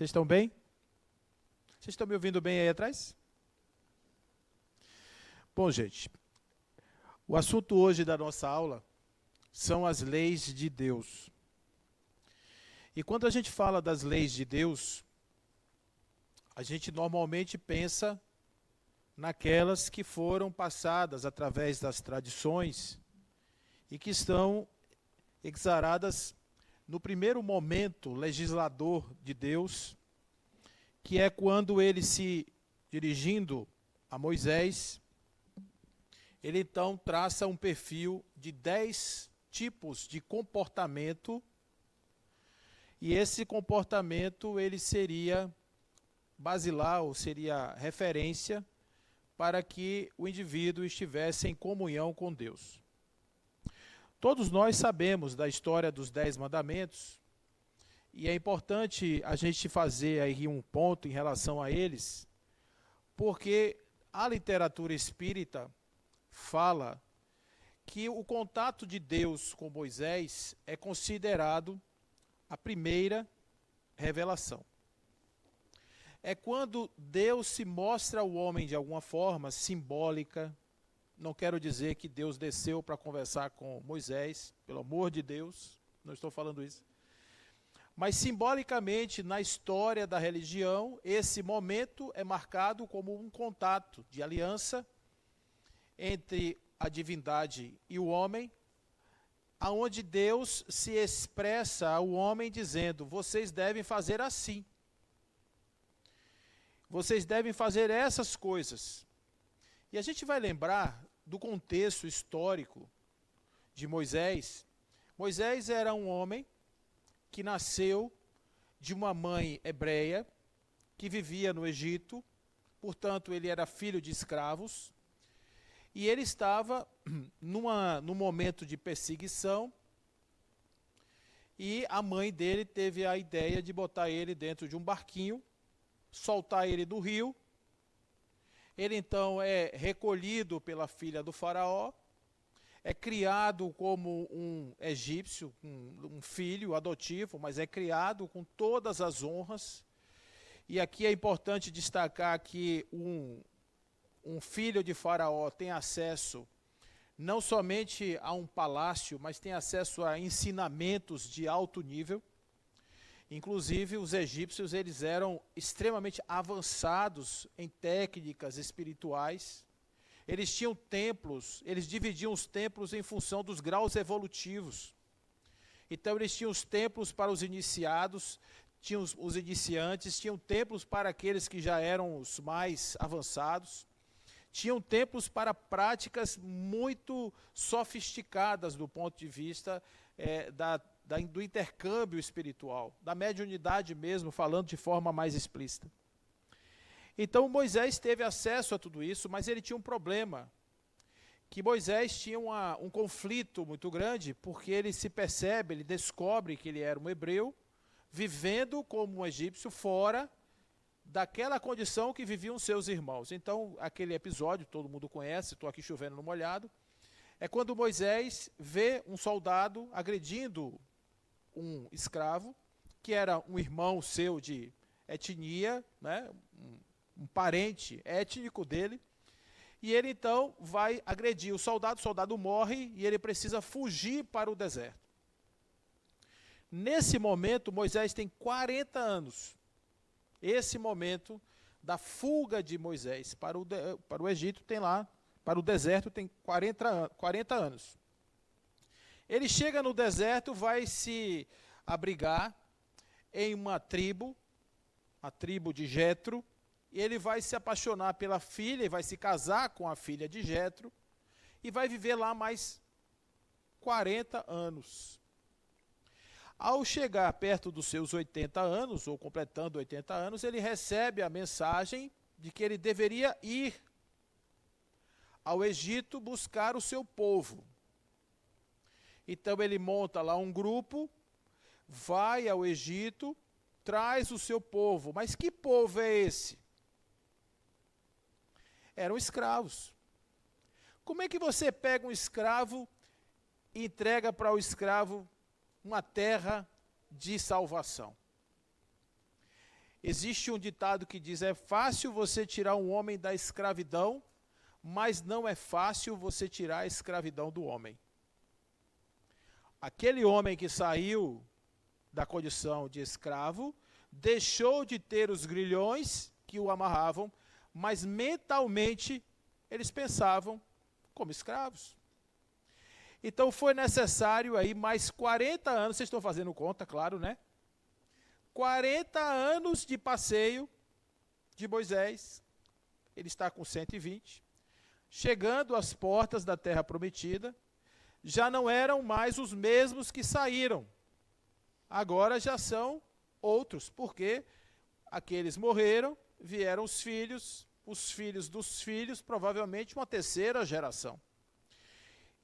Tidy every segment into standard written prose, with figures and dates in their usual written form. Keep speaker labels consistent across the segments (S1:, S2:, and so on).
S1: Vocês estão bem? Vocês estão me ouvindo bem aí atrás? Bom, gente, o assunto hoje da nossa aula são as leis de Deus. E quando a gente fala das leis de Deus, a gente normalmente pensa naquelas que foram passadas através das tradições e que estão exaradas no primeiro momento legislador de Deus, que é quando ele se dirigindo a Moisés, ele então traça um perfil de 10 tipos de comportamento, e esse comportamento ele seria basilar, ou seria referência para que o indivíduo estivesse em comunhão com Deus. Todos nós sabemos da história dos 10 mandamentos, e é importante a gente fazer aí um ponto em relação a eles, porque a literatura espírita fala que o contato de Deus com Moisés é considerado a primeira revelação. É quando Deus se mostra ao homem de alguma forma simbólica. Não quero dizer que Deus desceu para conversar com Moisés, pelo amor de Deus, não estou falando isso. Mas simbolicamente, na história da religião, esse momento é marcado como um contato de aliança entre a divindade e o homem, aonde Deus se expressa ao homem dizendo: vocês devem fazer assim. Vocês devem fazer essas coisas. E a gente vai lembrar do contexto histórico de Moisés. Moisés era um homem que nasceu de uma mãe hebreia, que vivia no Egito, portanto ele era filho de escravos, e ele estava num momento de perseguição, e a mãe dele teve a ideia de botar ele dentro de um barquinho, soltar ele do rio. Ele então é recolhido pela filha do faraó, é criado como um egípcio, um filho adotivo, mas é criado com todas as honras. E aqui é importante destacar que um filho de faraó tem acesso não somente a um palácio, mas tem acesso a ensinamentos de alto nível. Inclusive, os egípcios eles eram extremamente avançados em técnicas espirituais. Eles tinham templos, eles dividiam os templos em função dos graus evolutivos. Então, eles tinham os templos para os iniciados, tinham os iniciantes, tinham templos para aqueles que já eram os mais avançados, tinham templos para práticas muito sofisticadas do ponto de vista do intercâmbio espiritual, da mediunidade mesmo, falando de forma mais explícita. Então Moisés teve acesso a tudo isso, mas ele tinha um problema, que Moisés tinha um conflito muito grande, porque ele se percebe, ele descobre que ele era um hebreu, vivendo como um egípcio fora daquela condição que viviam seus irmãos. Então aquele episódio, todo mundo conhece, estou aqui chovendo no molhado, é quando Moisés vê um soldado agredindo um escravo, que era um irmão seu de etnia, né, um parente étnico dele, e ele então vai agredir o soldado morre e ele precisa fugir para o deserto. Nesse momento, Moisés tem 40 anos. Esse momento da fuga de Moisés para o Egito tem lá, para o deserto tem 40 anos. Ele chega no deserto, vai se abrigar em uma tribo, a tribo de Jetro, e ele vai se apaixonar pela filha, e vai se casar com a filha de Jetro, e vai viver lá mais 40 anos. Ao chegar perto dos seus 80 anos, ou completando 80 anos, ele recebe a mensagem de que ele deveria ir ao Egito buscar o seu povo. Então ele monta lá um grupo, vai ao Egito, traz o seu povo. Mas que povo é esse? Eram escravos. Como é que você pega um escravo e entrega para o escravo uma terra de salvação? Existe um ditado que diz: é fácil você tirar um homem da escravidão, mas não é fácil você tirar a escravidão do homem. Aquele homem que saiu da condição de escravo, deixou de ter os grilhões que o amarravam, mas mentalmente eles pensavam como escravos. Então foi necessário aí mais 40 anos, vocês estão fazendo conta, claro, né? 40 anos de passeio de Moisés, ele está com 120, chegando às portas da terra prometida, já não eram mais os mesmos que saíram, agora já são outros, porque aqueles morreram, vieram os filhos dos filhos, provavelmente uma terceira geração.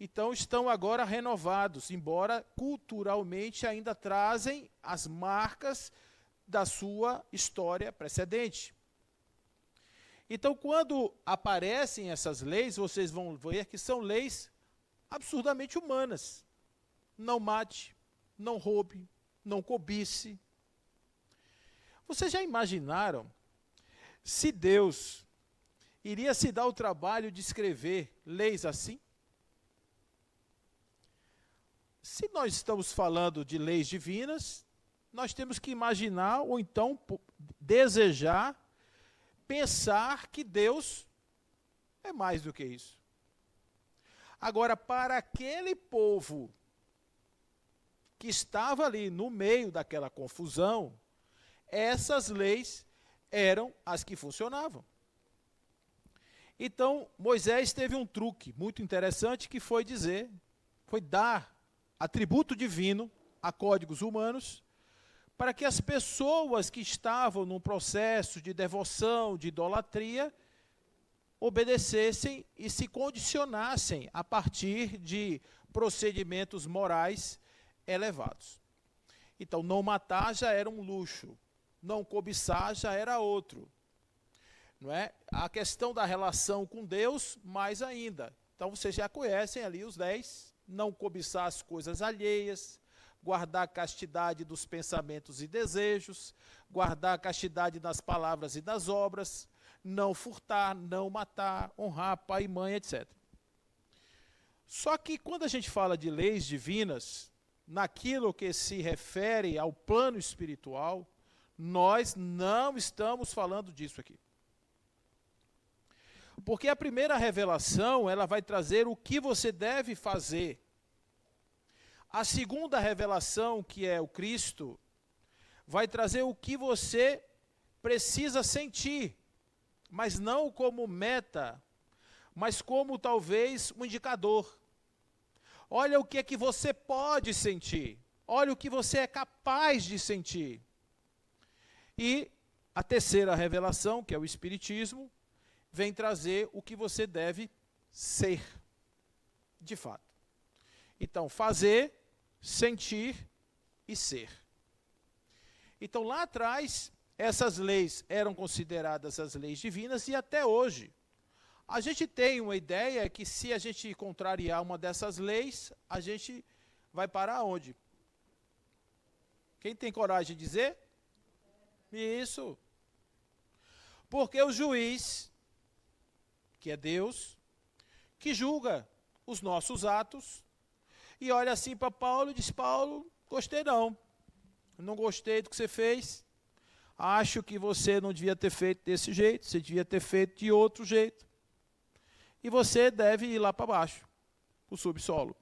S1: Então estão agora renovados, embora culturalmente ainda trazem as marcas da sua história precedente. Então, quando aparecem essas leis, vocês vão ver que são leis absurdamente humanas. Não mate, não roube, não cobice. Vocês já imaginaram se Deus iria se dar o trabalho de escrever leis assim? Se nós estamos falando de leis divinas, nós temos que imaginar, ou então desejar, pensar que Deus é mais do que isso. Agora, para aquele povo que estava ali no meio daquela confusão, essas leis eram as que funcionavam. Então, Moisés teve um truque muito interessante que foi dar atributo divino a códigos humanos, para que as pessoas que estavam num processo de devoção, de idolatria, obedecessem e se condicionassem a partir de procedimentos morais elevados. Então, não matar já era um luxo, não cobiçar já era outro. Não é? A questão da relação com Deus, mais ainda. Então, vocês já conhecem ali os 10, não cobiçar as coisas alheias, guardar a castidade dos pensamentos e desejos, guardar a castidade das palavras e das obras, não furtar, não matar, honrar pai e mãe, etc. Só que quando a gente fala de leis divinas, naquilo que se refere ao plano espiritual, nós não estamos falando disso aqui. Porque a primeira revelação, ela vai trazer o que você deve fazer. A segunda revelação, que é o Cristo, vai trazer o que você precisa sentir, mas não como meta, mas como talvez um indicador. Olha o que é que você pode sentir, olha o que você é capaz de sentir. E a terceira revelação, que é o Espiritismo, vem trazer o que você deve ser, de fato. Então, fazer, sentir e ser. Então, lá atrás, essas leis eram consideradas as leis divinas e até hoje. A gente tem uma ideia que se a gente contrariar uma dessas leis, a gente vai parar onde? Quem tem coragem de dizer? Isso. Porque o juiz, que é Deus, que julga os nossos atos, e olha assim para Paulo e diz: Paulo, gostei não gostei do que você fez, acho que você não devia ter feito desse jeito, você devia ter feito de outro jeito, e você deve ir lá para baixo, para o subsolo.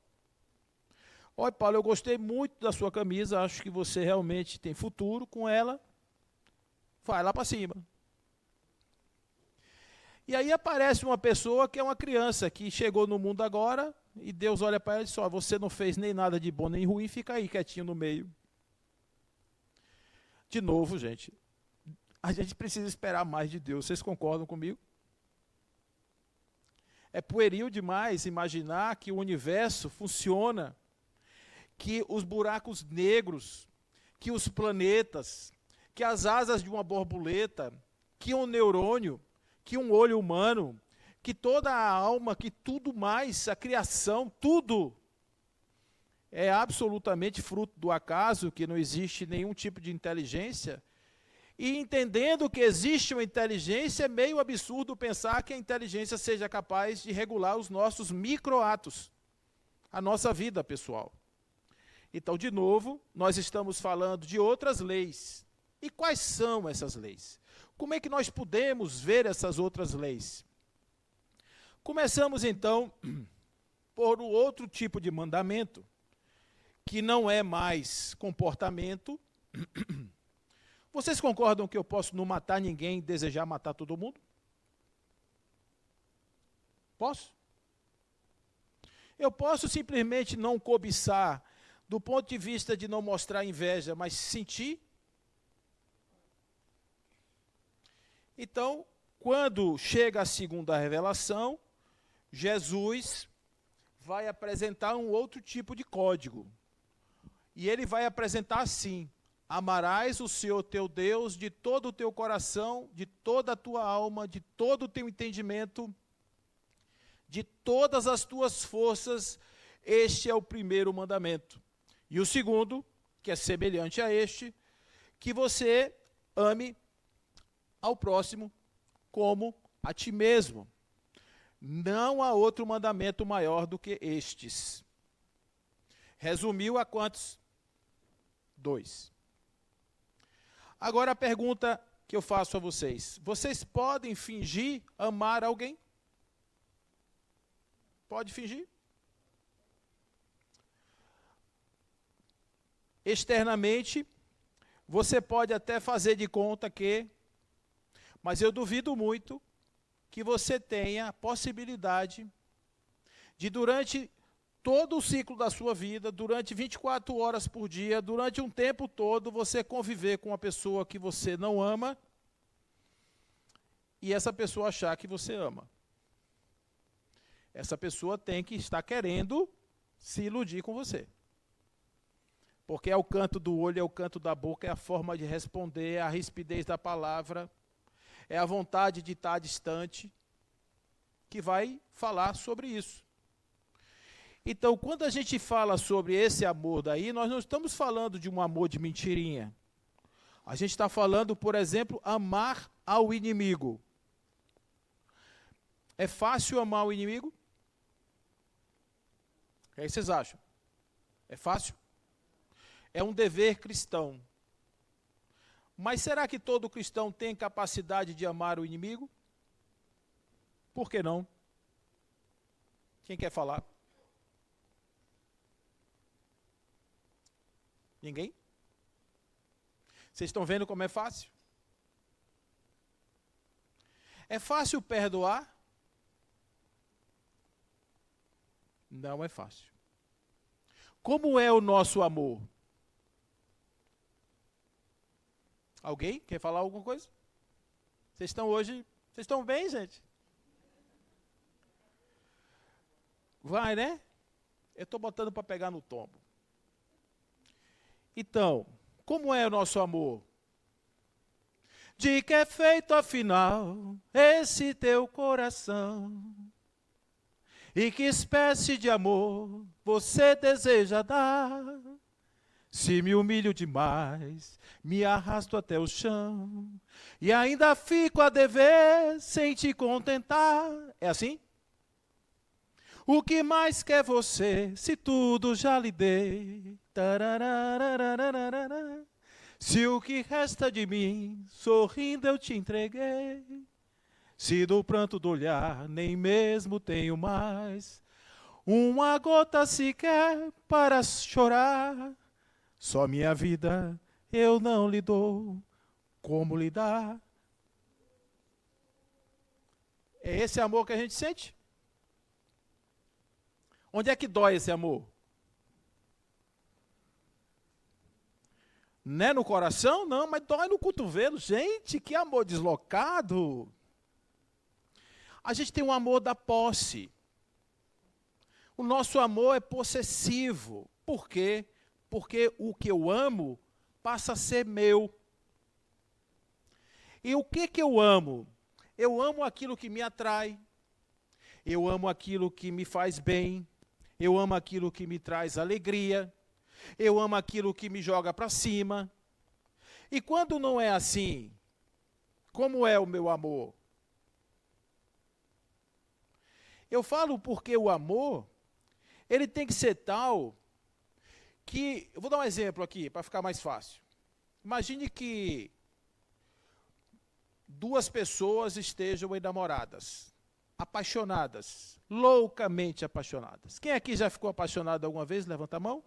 S1: Olha, Paulo, eu gostei muito da sua camisa, acho que você realmente tem futuro com ela, vai lá para cima. E aí aparece uma pessoa que é uma criança, que chegou no mundo agora, e Deus olha para ela e diz: ó, você não fez nem nada de bom nem ruim, fica aí quietinho no meio. De novo, gente, a gente precisa esperar mais de Deus, vocês concordam comigo? É pueril demais imaginar que o universo funciona, que os buracos negros, que os planetas, que as asas de uma borboleta, que um neurônio, que um olho humano, que toda a alma, que tudo mais, a criação, tudo é absolutamente fruto do acaso, que não existe nenhum tipo de inteligência, E entendendo que existe uma inteligência, é meio absurdo pensar que a inteligência seja capaz de regular os nossos microatos, a nossa vida pessoal. Então, de novo, nós estamos falando de outras leis. E quais são essas leis? Como é que nós podemos ver essas outras leis? Começamos, então, por um outro tipo de mandamento, que não é mais comportamento. Vocês concordam que eu posso não matar ninguém e desejar matar todo mundo? Posso? Eu posso simplesmente não cobiçar, do ponto de vista de não mostrar inveja, mas sentir? Então, quando chega a segunda revelação, Jesus vai apresentar um outro tipo de código. E ele vai apresentar assim: amarás o Senhor teu Deus de todo o teu coração, de toda a tua alma, de todo o teu entendimento, de todas as tuas forças. Este é o primeiro mandamento. E o segundo, que é semelhante a este, que você ame ao próximo como a ti mesmo. Não há outro mandamento maior do que estes. Resumiu a quantos? 2. Agora a pergunta que eu faço a vocês: vocês podem fingir amar alguém? Pode fingir? Externamente, você pode até fazer de conta que, mas eu duvido muito que você tenha a possibilidade de, durante todo o ciclo da sua vida, durante 24 horas por dia, durante um tempo todo, você conviver com uma pessoa que você não ama e essa pessoa achar que você ama. Essa pessoa tem que estar querendo se iludir com você. Porque é o canto do olho, é o canto da boca, é a forma de responder, é a rispidez da palavra, é a vontade de estar distante, que vai falar sobre isso. Então, quando a gente fala sobre esse amor daí, nós não estamos falando de um amor de mentirinha. A gente está falando, por exemplo, amar ao inimigo. É fácil amar o inimigo? O que vocês acham? É fácil? É um dever cristão. Mas será que todo cristão tem capacidade de amar o inimigo? Por que não? Quem quer falar? Ninguém? Vocês estão vendo como é fácil? É fácil perdoar? Não é fácil. Como é o nosso amor? Alguém quer falar alguma coisa? Vocês estão bem, gente? Vai, né? Eu estou botando para pegar no tombo. Então, como é o nosso amor? De que é feito afinal esse teu coração? E que espécie de amor você deseja dar? Se me humilho demais, me arrasto até o chão, e ainda fico a dever sem te contentar. É assim? O que mais quer você, se tudo já lhe dei? Se o que resta de mim, sorrindo eu te entreguei. Se do pranto do olhar nem mesmo tenho mais uma gota sequer para chorar, só minha vida eu não lhe dou, como lhe dar? É esse amor que a gente sente? Onde é que dói esse amor? Não é no coração? Não, mas dói no cotovelo. Gente, que amor deslocado. A gente tem um amor da posse. O nosso amor é possessivo. Por quê? Porque o que eu amo passa a ser meu. E o que eu amo? Eu amo aquilo que me atrai. Eu amo aquilo que me faz bem. Eu amo aquilo que me traz alegria. Eu amo aquilo que me joga para cima. E quando não é assim, como é o meu amor? Eu falo porque o amor, ele tem que ser tal que... Eu vou dar um exemplo aqui, para ficar mais fácil. Imagine que duas pessoas estejam enamoradas, apaixonadas, loucamente apaixonadas. Quem aqui já ficou apaixonado alguma vez? Levanta a mão.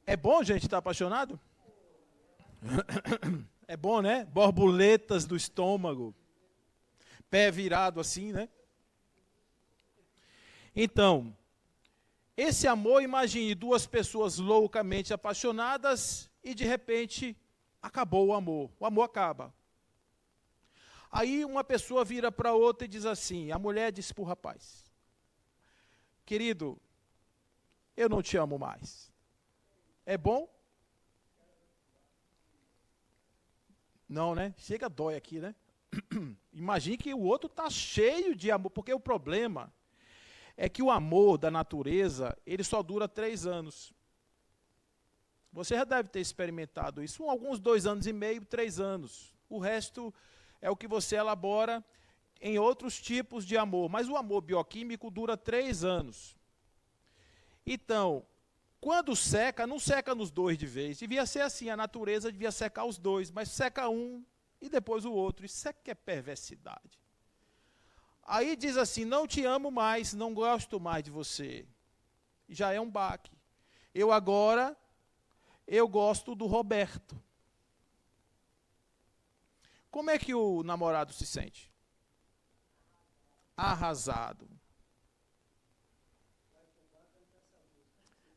S1: É bom, gente, estar apaixonado? É bom, né? Borboletas do estômago. Pé virado assim, né? Então, esse amor, imagine duas pessoas loucamente apaixonadas e de repente acabou o amor. O amor acaba. Aí uma pessoa vira para outra e diz assim, a mulher diz para o rapaz, querido, eu não te amo mais. É bom? Não, né? Chega, dói aqui, né? Imagine que o outro está cheio de amor, porque o problema é que o amor da natureza, ele só dura 3 anos. Você já deve ter experimentado isso, alguns 2 anos e meio, 3 anos. O resto é o que você elabora em outros tipos de amor. Mas o amor bioquímico dura 3 anos. Então, quando seca, não seca nos 2 de vez. Devia ser assim, a natureza devia secar os 2, mas seca um e depois o outro. Isso é que é perversidade. Aí diz assim, não te amo mais, não gosto mais de você. Já é um baque. Eu gosto do Roberto. Como é que o namorado se sente? Arrasado.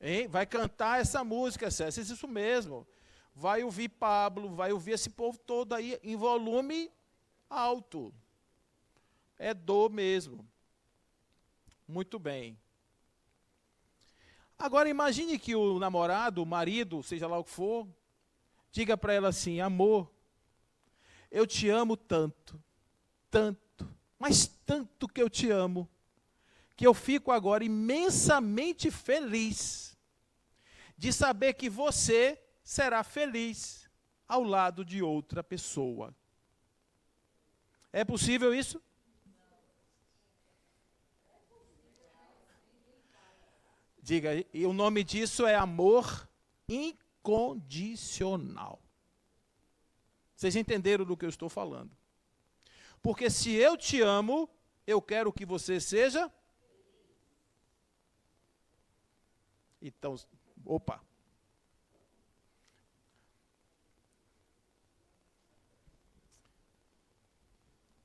S1: Hein? Vai cantar essa música, César, isso mesmo. Vai ouvir Pablo, vai ouvir esse povo todo aí em volume alto. É dor mesmo. Muito bem. Agora imagine que o namorado, o marido, seja lá o que for, diga para ela assim, amor, eu te amo tanto, tanto, mas tanto que eu te amo, que eu fico agora imensamente feliz de saber que você será feliz ao lado de outra pessoa. É possível isso? Diga, e o nome disso é amor incondicional. Vocês entenderam do que eu estou falando? Porque se eu te amo, eu quero que você seja... Então, opa.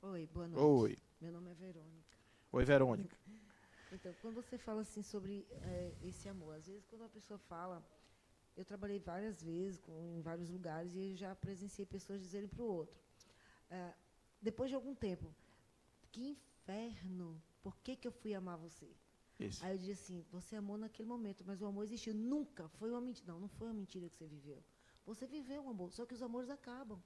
S2: Oi, boa noite.
S1: Oi.
S2: Meu nome é Verônica.
S1: Oi, Verônica.
S2: Então, quando você fala assim sobre esse amor, às vezes quando a pessoa fala, eu trabalhei várias vezes em vários lugares e eu já presenciei pessoas dizerem para o outro, depois de algum tempo, que inferno, por que eu fui amar você?
S1: Isso.
S2: Aí eu dizia assim, você amou naquele momento, mas o amor existiu, nunca foi uma mentira. Não, não foi uma mentira que você viveu. Você viveu um amor, só que os amores acabam.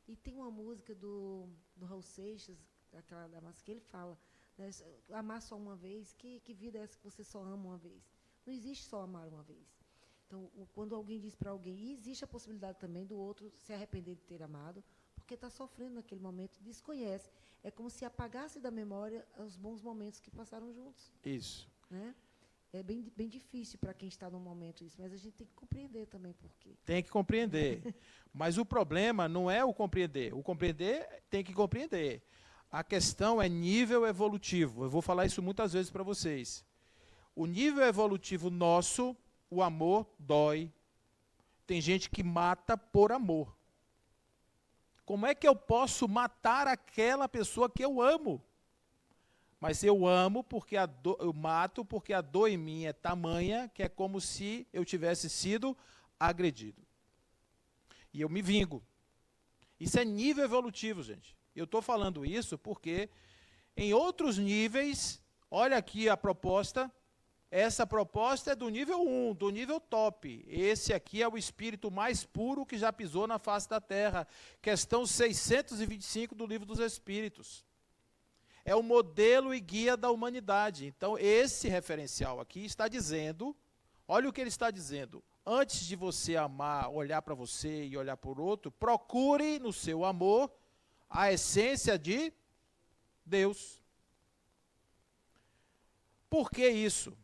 S2: E tem uma música do Raul Seixas, aquela da massa, que ele fala, né, amar só uma vez, que vida é essa que você só ama uma vez? Não existe só amar uma vez. Então, quando alguém diz para alguém, e existe a possibilidade também do outro se arrepender de ter amado, porque está sofrendo naquele momento, desconhece. É como se apagasse da memória os bons momentos que passaram juntos.
S1: Isso.
S2: Né? É bem difícil para quem está no momento isso, mas a gente tem que compreender também por quê.
S1: Tem que compreender. Mas o problema não é o compreender. O compreender tem que compreender. A questão é nível evolutivo. Eu vou falar isso muitas vezes para vocês. O nível evolutivo nosso, o amor dói. Tem gente que mata por amor. Como é que eu posso matar aquela pessoa que eu amo? Mas eu amo porque eu mato porque a dor em mim é tamanha que é como se eu tivesse sido agredido. E eu me vingo. Isso é nível evolutivo, gente. Eu estou falando isso porque em outros níveis, olha aqui a proposta, essa proposta é do nível 1, do nível top. Esse aqui é o espírito mais puro que já pisou na face da terra. Questão 625 do Livro dos Espíritos. É o modelo e guia da humanidade. Então, esse referencial aqui está dizendo Olha o que ele está dizendo. Antes de você amar, olhar para você e olhar por outro, procure no seu amor a essência de Deus. Por que isso?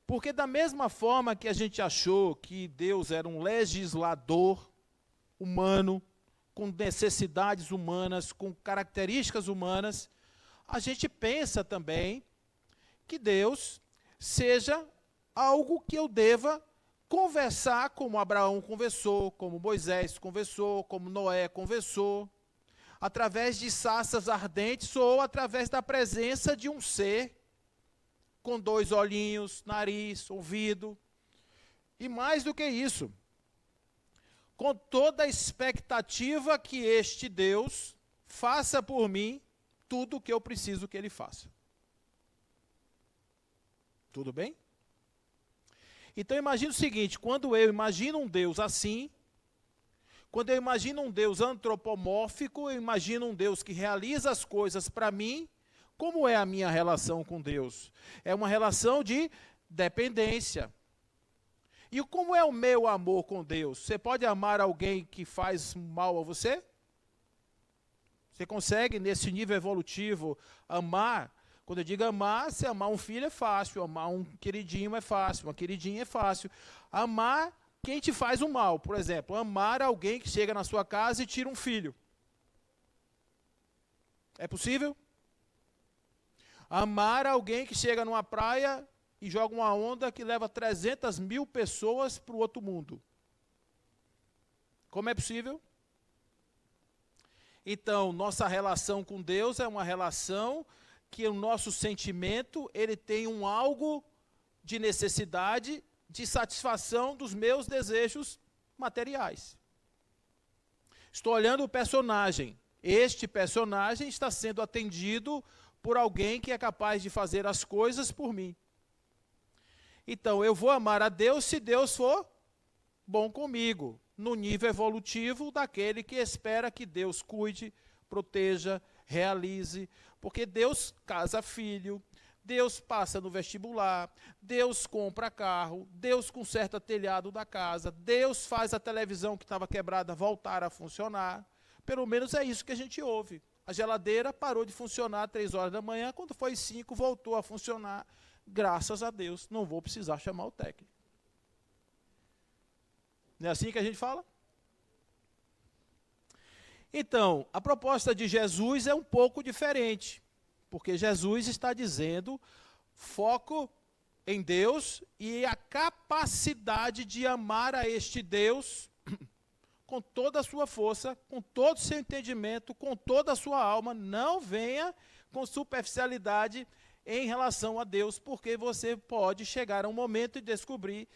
S1: Porque da mesma forma que a gente achou que Deus era um legislador humano, com necessidades humanas, com características humanas, a gente pensa também que Deus seja algo que eu deva conversar como Abraão conversou, como Moisés conversou, como Noé conversou, através de sarças ardentes ou através da presença de um ser com 2 olhinhos, nariz, ouvido. E mais do que isso, com toda a expectativa que este Deus faça por mim tudo o que eu preciso que ele faça. Tudo bem? Então imagine o seguinte, quando eu imagino um Deus assim, quando eu imagino um Deus antropomórfico, eu imagino um Deus que realiza as coisas para mim, como é a minha relação com Deus? É uma relação de dependência. E como é o meu amor com Deus? Você pode amar alguém que faz mal a você? Você consegue, nesse nível evolutivo, amar? Quando eu digo amar, se amar um filho é fácil, amar um queridinho é fácil, uma queridinha é fácil. Amar quem te faz o mal, por exemplo, amar alguém que chega na sua casa e tira um filho. É possível? Amar alguém que chega numa praia e joga uma onda que leva 300 mil pessoas para o outro mundo. Como é possível? Então, nossa relação com Deus é uma relação que o nosso sentimento, ele tem um algo de necessidade, de satisfação dos meus desejos materiais. Estou olhando o personagem. Este personagem está sendo atendido por alguém que é capaz de fazer as coisas por mim. Então, eu vou amar a Deus se Deus for bom comigo, no nível evolutivo daquele que espera que Deus cuide, proteja, realize, porque Deus casa filho, Deus passa no vestibular, Deus compra carro, Deus conserta telhado da casa, Deus faz a televisão que estava quebrada voltar a funcionar. Pelo menos é isso que a gente ouve. A geladeira parou de funcionar às 3 horas da manhã, quando foi 5, voltou a funcionar. Graças a Deus, não vou precisar chamar o técnico. Não é assim que a gente fala? Então, a proposta de Jesus é um pouco diferente, porque Jesus está dizendo foco em Deus e a capacidade de amar a este Deus com toda a sua força, com todo o seu entendimento, com toda a sua alma. Não venha com superficialidade em relação a Deus, porque você pode chegar a um momento e descobrir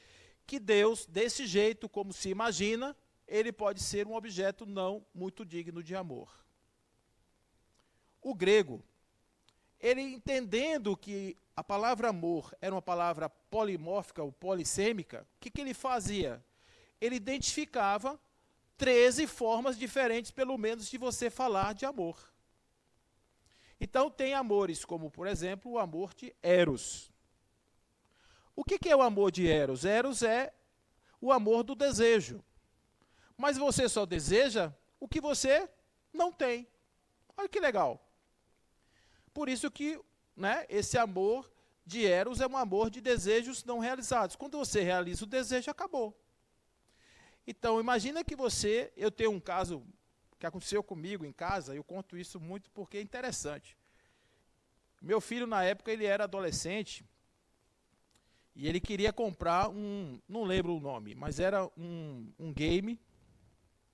S1: que Deus, desse jeito como se imagina, ele pode ser um objeto não muito digno de amor. O grego, ele entendendo que a palavra amor era uma palavra polimórfica ou polissêmica, o que ele fazia? Ele identificava 13 formas diferentes, pelo menos, de você falar de amor. Então, tem amores como, por exemplo, o amor de Eros. O que é o amor de Eros? Eros é o amor do desejo. Mas você só deseja o que você não tem. Olha que legal. Por isso que, né, esse amor de Eros é um amor de desejos não realizados. Quando você realiza o desejo, acabou. Então, imagina que eu tenho um caso que aconteceu comigo em casa, eu conto isso muito porque é interessante. Meu filho, na época, ele era adolescente, e ele queria comprar não lembro o nome, mas era um game,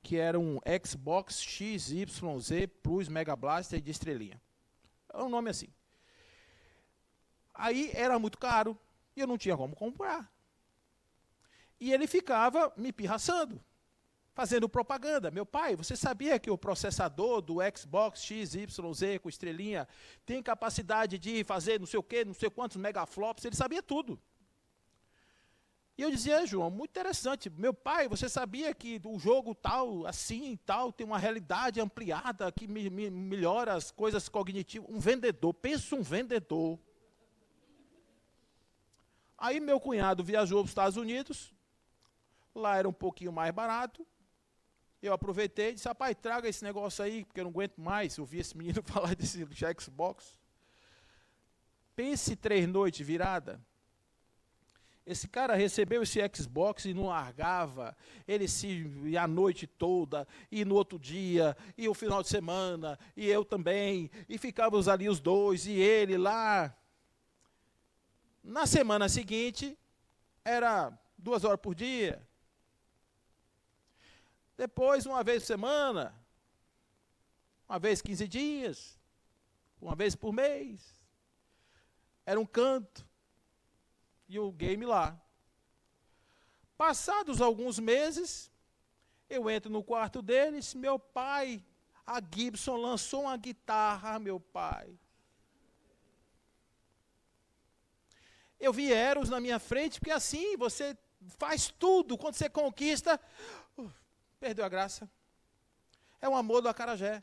S1: que era um Xbox XYZ Plus Mega Blaster de estrelinha. É um nome assim. Aí era muito caro, e eu não tinha como comprar. E ele ficava me pirraçando, fazendo propaganda. Meu pai, você sabia que o processador do Xbox XYZ com estrelinha tem capacidade de fazer não sei o quê, não sei quantos megaflops? Ele sabia tudo. E eu dizia, João, muito interessante. Meu pai, você sabia que o jogo tal, assim, tal, tem uma realidade ampliada que melhora as coisas cognitivas? Um vendedor, pensa um vendedor. Aí meu cunhado viajou para os Estados Unidos, lá era um pouquinho mais barato. Eu aproveitei e disse, rapaz, traga esse negócio aí, porque eu não aguento mais ouvir esse menino falar desse Xbox. Pense 3 noites virada. Esse cara recebeu esse Xbox e não largava. Ele se ia a noite toda, e no outro dia, e o final de semana, e eu também. E ficávamos ali os dois, e ele lá. Na semana seguinte, era 2 horas por dia. Depois, uma vez por semana. Uma vez 15 dias. Uma vez por mês. Era um canto. E o game lá. Passados alguns meses, eu entro no quarto deles, meu pai, a Gibson lançou uma guitarra, meu pai. Eu vi Eros na minha frente, porque assim, você faz tudo, quando você conquista, perdeu a graça. É um amor do acarajé.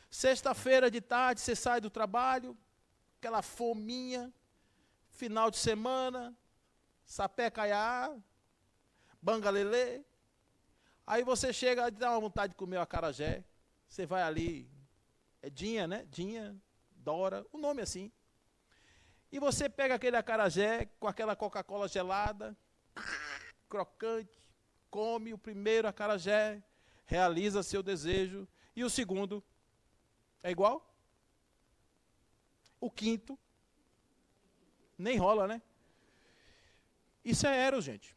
S1: Sexta-feira de tarde, você sai do trabalho, aquela fominha, final de semana, sapé caiá, bangalelê. Aí você chega e dá uma vontade de comer o acarajé. Você vai ali, é Dinha, né? Dinha, Dora, o nome assim. E você pega aquele acarajé com aquela Coca-Cola gelada, crocante, come o primeiro acarajé, realiza seu desejo. E o segundo é igual? O quinto nem rola, né? Isso é Eros, gente.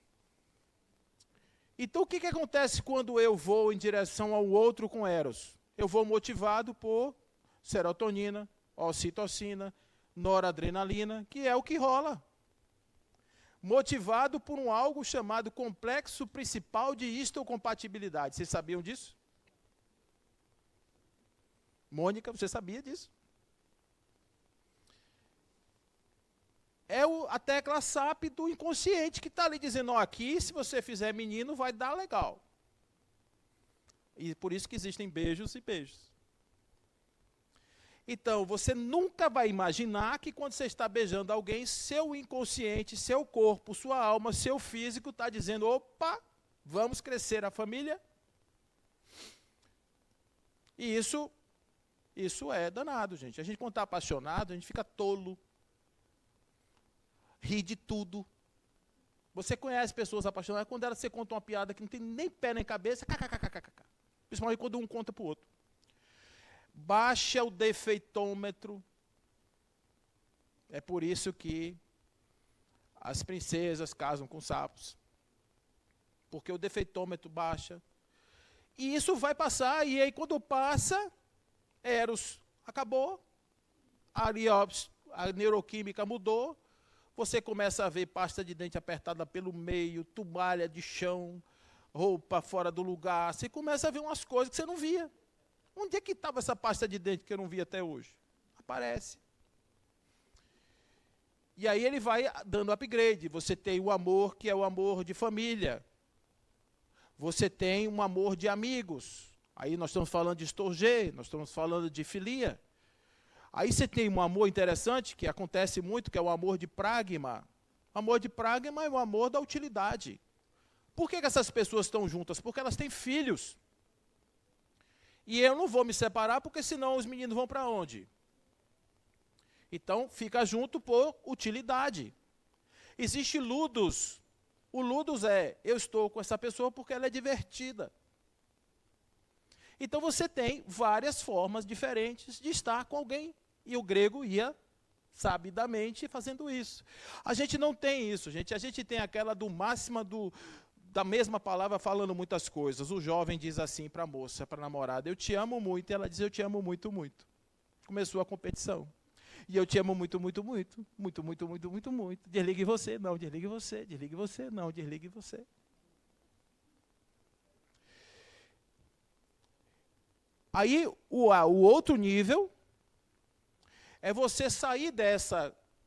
S1: Então, o que acontece quando eu vou em direção ao outro com Eros? Eu vou motivado por serotonina, ocitocina, noradrenalina, que é o que rola. Motivado por algo chamado complexo principal de histocompatibilidade. Vocês sabiam disso? Mônica, você sabia disso? É a tecla SAP do inconsciente que está ali dizendo, ó, aqui, se você fizer menino, vai dar legal. E por isso que existem beijos e beijos. Então, você nunca vai imaginar que quando você está beijando alguém, seu inconsciente, seu corpo, sua alma, seu físico está dizendo, opa, vamos crescer a família. E isso é danado, gente. A gente, quando está apaixonado, a gente fica tolo. Ri de tudo. Você conhece pessoas apaixonadas, quando você conta uma piada que não tem nem pé nem cabeça, kkkk. Principalmente quando um conta para o outro. Baixa o defeitômetro. É por isso que as princesas casam com sapos. Porque o defeitômetro baixa. E isso vai passar, e aí quando passa, Eros acabou, a neuroquímica mudou, você começa a ver pasta de dente apertada pelo meio, toalha de chão, roupa fora do lugar. Você começa a ver umas coisas que você não via. Onde é que estava essa pasta de dente que eu não via até hoje? Aparece. E aí ele vai dando upgrade. Você tem o amor, que é o amor de família. Você tem um amor de amigos. Aí nós estamos falando de storge, nós estamos falando de filia. Aí você tem um amor interessante, que acontece muito, que é o amor de pragma. O amor de pragma é o amor da utilidade. Por que essas pessoas estão juntas? Porque elas têm filhos. E eu não vou me separar, porque senão os meninos vão para onde? Então, fica junto por utilidade. Existe ludus. O ludus é, eu estou com essa pessoa porque ela é divertida. Então você tem várias formas diferentes de estar com alguém. E o grego ia sabidamente fazendo isso. A gente não tem isso, gente. A gente tem aquela do máxima da mesma palavra falando muitas coisas. O jovem diz assim para a moça, para a namorada, eu te amo muito. E ela diz, eu te amo muito, muito. Começou a competição. E eu te amo muito, muito, muito. Muito, muito, muito, muito, muito. Desligue você, não, desligue você. Desligue você, não, desligue você. Aí, o outro nível é você sair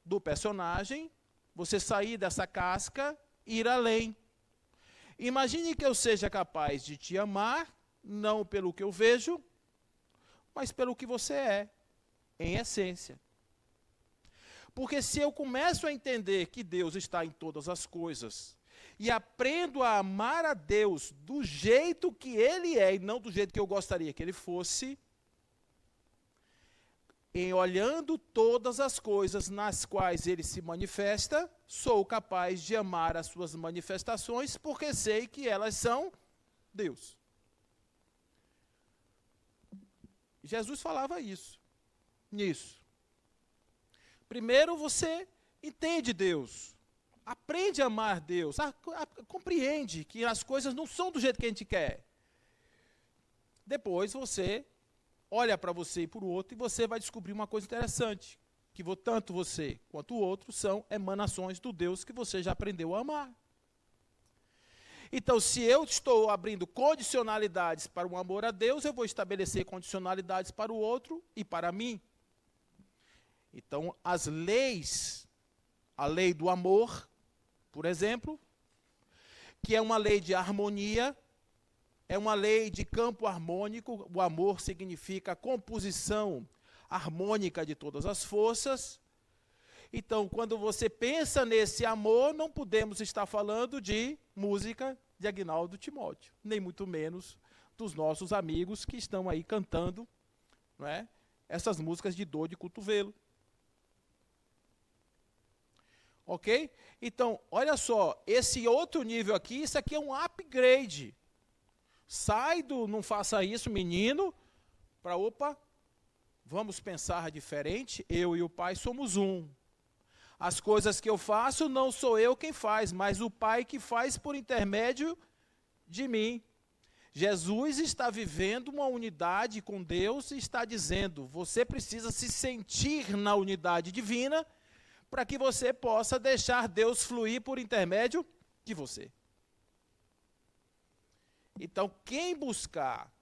S1: do personagem, você sair dessa casca e ir além. Imagine que eu seja capaz de te amar, não pelo que eu vejo, mas pelo que você é, em essência. Porque se eu começo a entender que Deus está em todas as coisas, e aprendo a amar a Deus do jeito que Ele é, e não do jeito que eu gostaria que Ele fosse, em olhando todas as coisas nas quais Ele se manifesta, sou capaz de amar as suas manifestações, porque sei que elas são Deus. Jesus falava nisso. Primeiro você entende Deus, aprende a amar Deus, compreende que as coisas não são do jeito que a gente quer. Depois você olha para você e para o outro e você vai descobrir uma coisa interessante, que tanto você quanto o outro são emanações do Deus que você já aprendeu a amar. Então, se eu estou abrindo condicionalidades para o amor a Deus, eu vou estabelecer condicionalidades para o outro e para mim. Então, as leis, a lei do amor, por exemplo, que é uma lei de harmonia, é uma lei de campo harmônico. O amor significa a composição harmônica de todas as forças. Então, quando você pensa nesse amor, não podemos estar falando de música de Aguinaldo Timóteo, nem muito menos dos nossos amigos que estão aí cantando, não é, essas músicas de dor de cotovelo. Ok? Então, olha só, esse outro nível aqui, isso aqui é um upgrade. Sai do não faça isso, menino, para, opa, vamos pensar diferente, eu e o Pai somos um. As coisas que eu faço não sou eu quem faz, mas o Pai que faz por intermédio de mim. Jesus está vivendo uma unidade com Deus e está dizendo, você precisa se sentir na unidade divina para que você possa deixar Deus fluir por intermédio de você. Então, quem buscar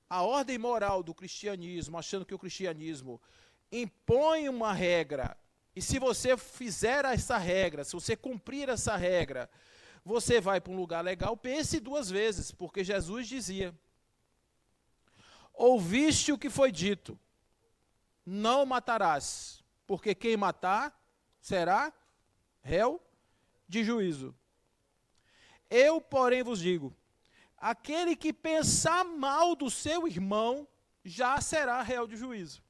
S1: a ordem moral do cristianismo, achando que o cristianismo impõe uma regra, e se você fizer essa regra, se você cumprir essa regra, você vai para um lugar legal, pense duas vezes, porque Jesus dizia, ouviste o que foi dito, não matarás, porque quem matar será réu de juízo. Eu, porém, vos digo, aquele que pensar mal do seu irmão, já será réu de juízo.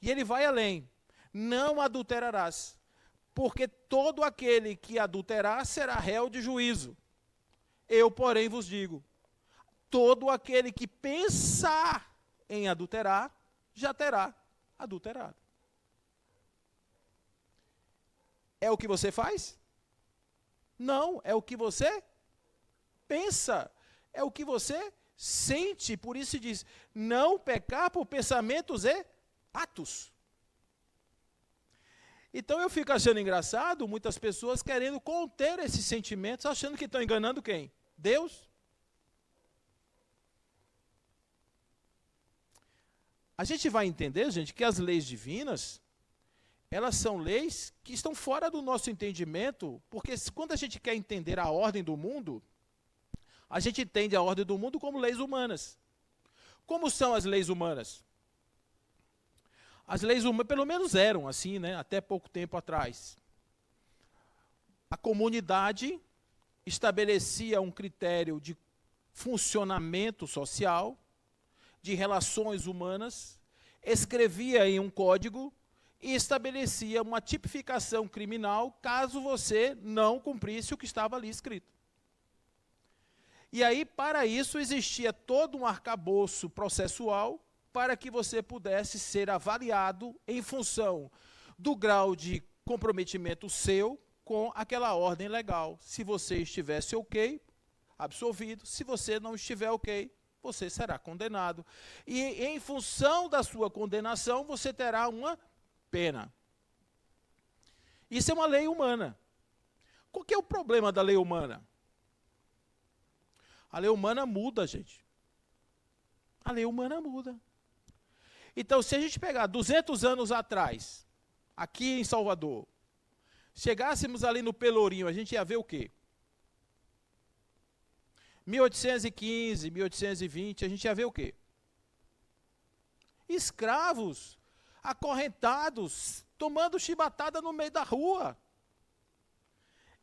S1: E ele vai além, não adulterarás, porque todo aquele que adulterar será réu de juízo. Eu, porém, vos digo, todo aquele que pensar em adulterar, já terá adulterado. É o que você faz? Não, é o que você pensa, é o que você sente. Por isso diz, não pecar por pensamentos e atos. Então eu fico achando engraçado, muitas pessoas querendo conter esses sentimentos, achando que estão enganando quem? Deus? A gente vai entender, gente, que as leis divinas, elas são leis que estão fora do nosso entendimento, porque quando a gente quer entender a ordem do mundo, a gente entende a ordem do mundo como leis humanas. Como são as leis humanas? As leis humanas, pelo menos eram assim, né, até pouco tempo atrás. A comunidade estabelecia um critério de funcionamento social, de relações humanas, escrevia em um código e estabelecia uma tipificação criminal caso você não cumprisse o que estava ali escrito. E aí, para isso, existia todo um arcabouço processual para que você pudesse ser avaliado em função do grau de comprometimento seu com aquela ordem legal. Se você estivesse ok, absolvido. Se você não estiver ok, você será condenado. E em função da sua condenação, você terá uma pena. Isso é uma lei humana. Qual que é o problema da lei humana? A lei humana muda, gente. A lei humana muda. Então, se a gente pegar 200 anos atrás, aqui em Salvador, chegássemos ali no Pelourinho, a gente ia ver o quê? 1815, 1820, a gente ia ver o quê? Escravos, acorrentados, tomando chibatada no meio da rua.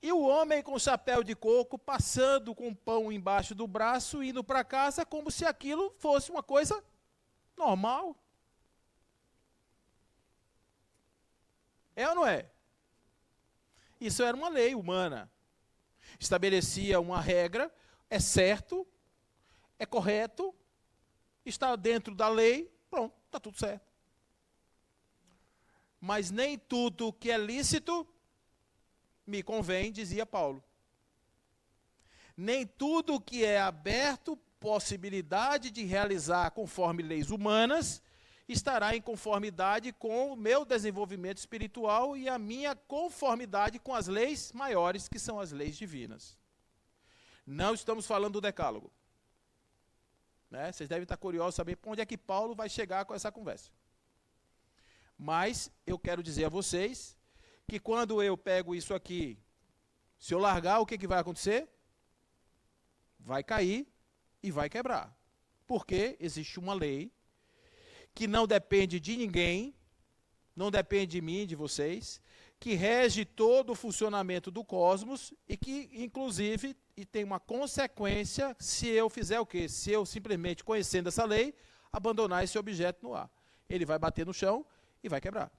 S1: E o homem com chapéu de coco, passando com pão embaixo do braço, indo para casa como se aquilo fosse uma coisa normal. É ou não é? Isso era uma lei humana. Estabelecia uma regra, é certo, é correto, está dentro da lei, pronto, está tudo certo. Mas nem tudo que é lícito me convém, dizia Paulo. Nem tudo que é aberto, possibilidade de realizar conforme leis humanas, estará em conformidade com o meu desenvolvimento espiritual e a minha conformidade com as leis maiores, que são as leis divinas. Não estamos falando do decálogo. Né? Vocês devem estar curiosos saber para onde é que Paulo vai chegar com essa conversa. Mas eu quero dizer a vocês que quando eu pego isso aqui, se eu largar, o que vai acontecer? Vai cair e vai quebrar. Porque existe uma lei que não depende de ninguém, não depende de mim, de vocês, que rege todo o funcionamento do cosmos e que, inclusive, e tem uma consequência se eu fizer o quê? Se eu simplesmente, conhecendo essa lei, abandonar esse objeto no ar. Ele vai bater no chão e vai quebrar.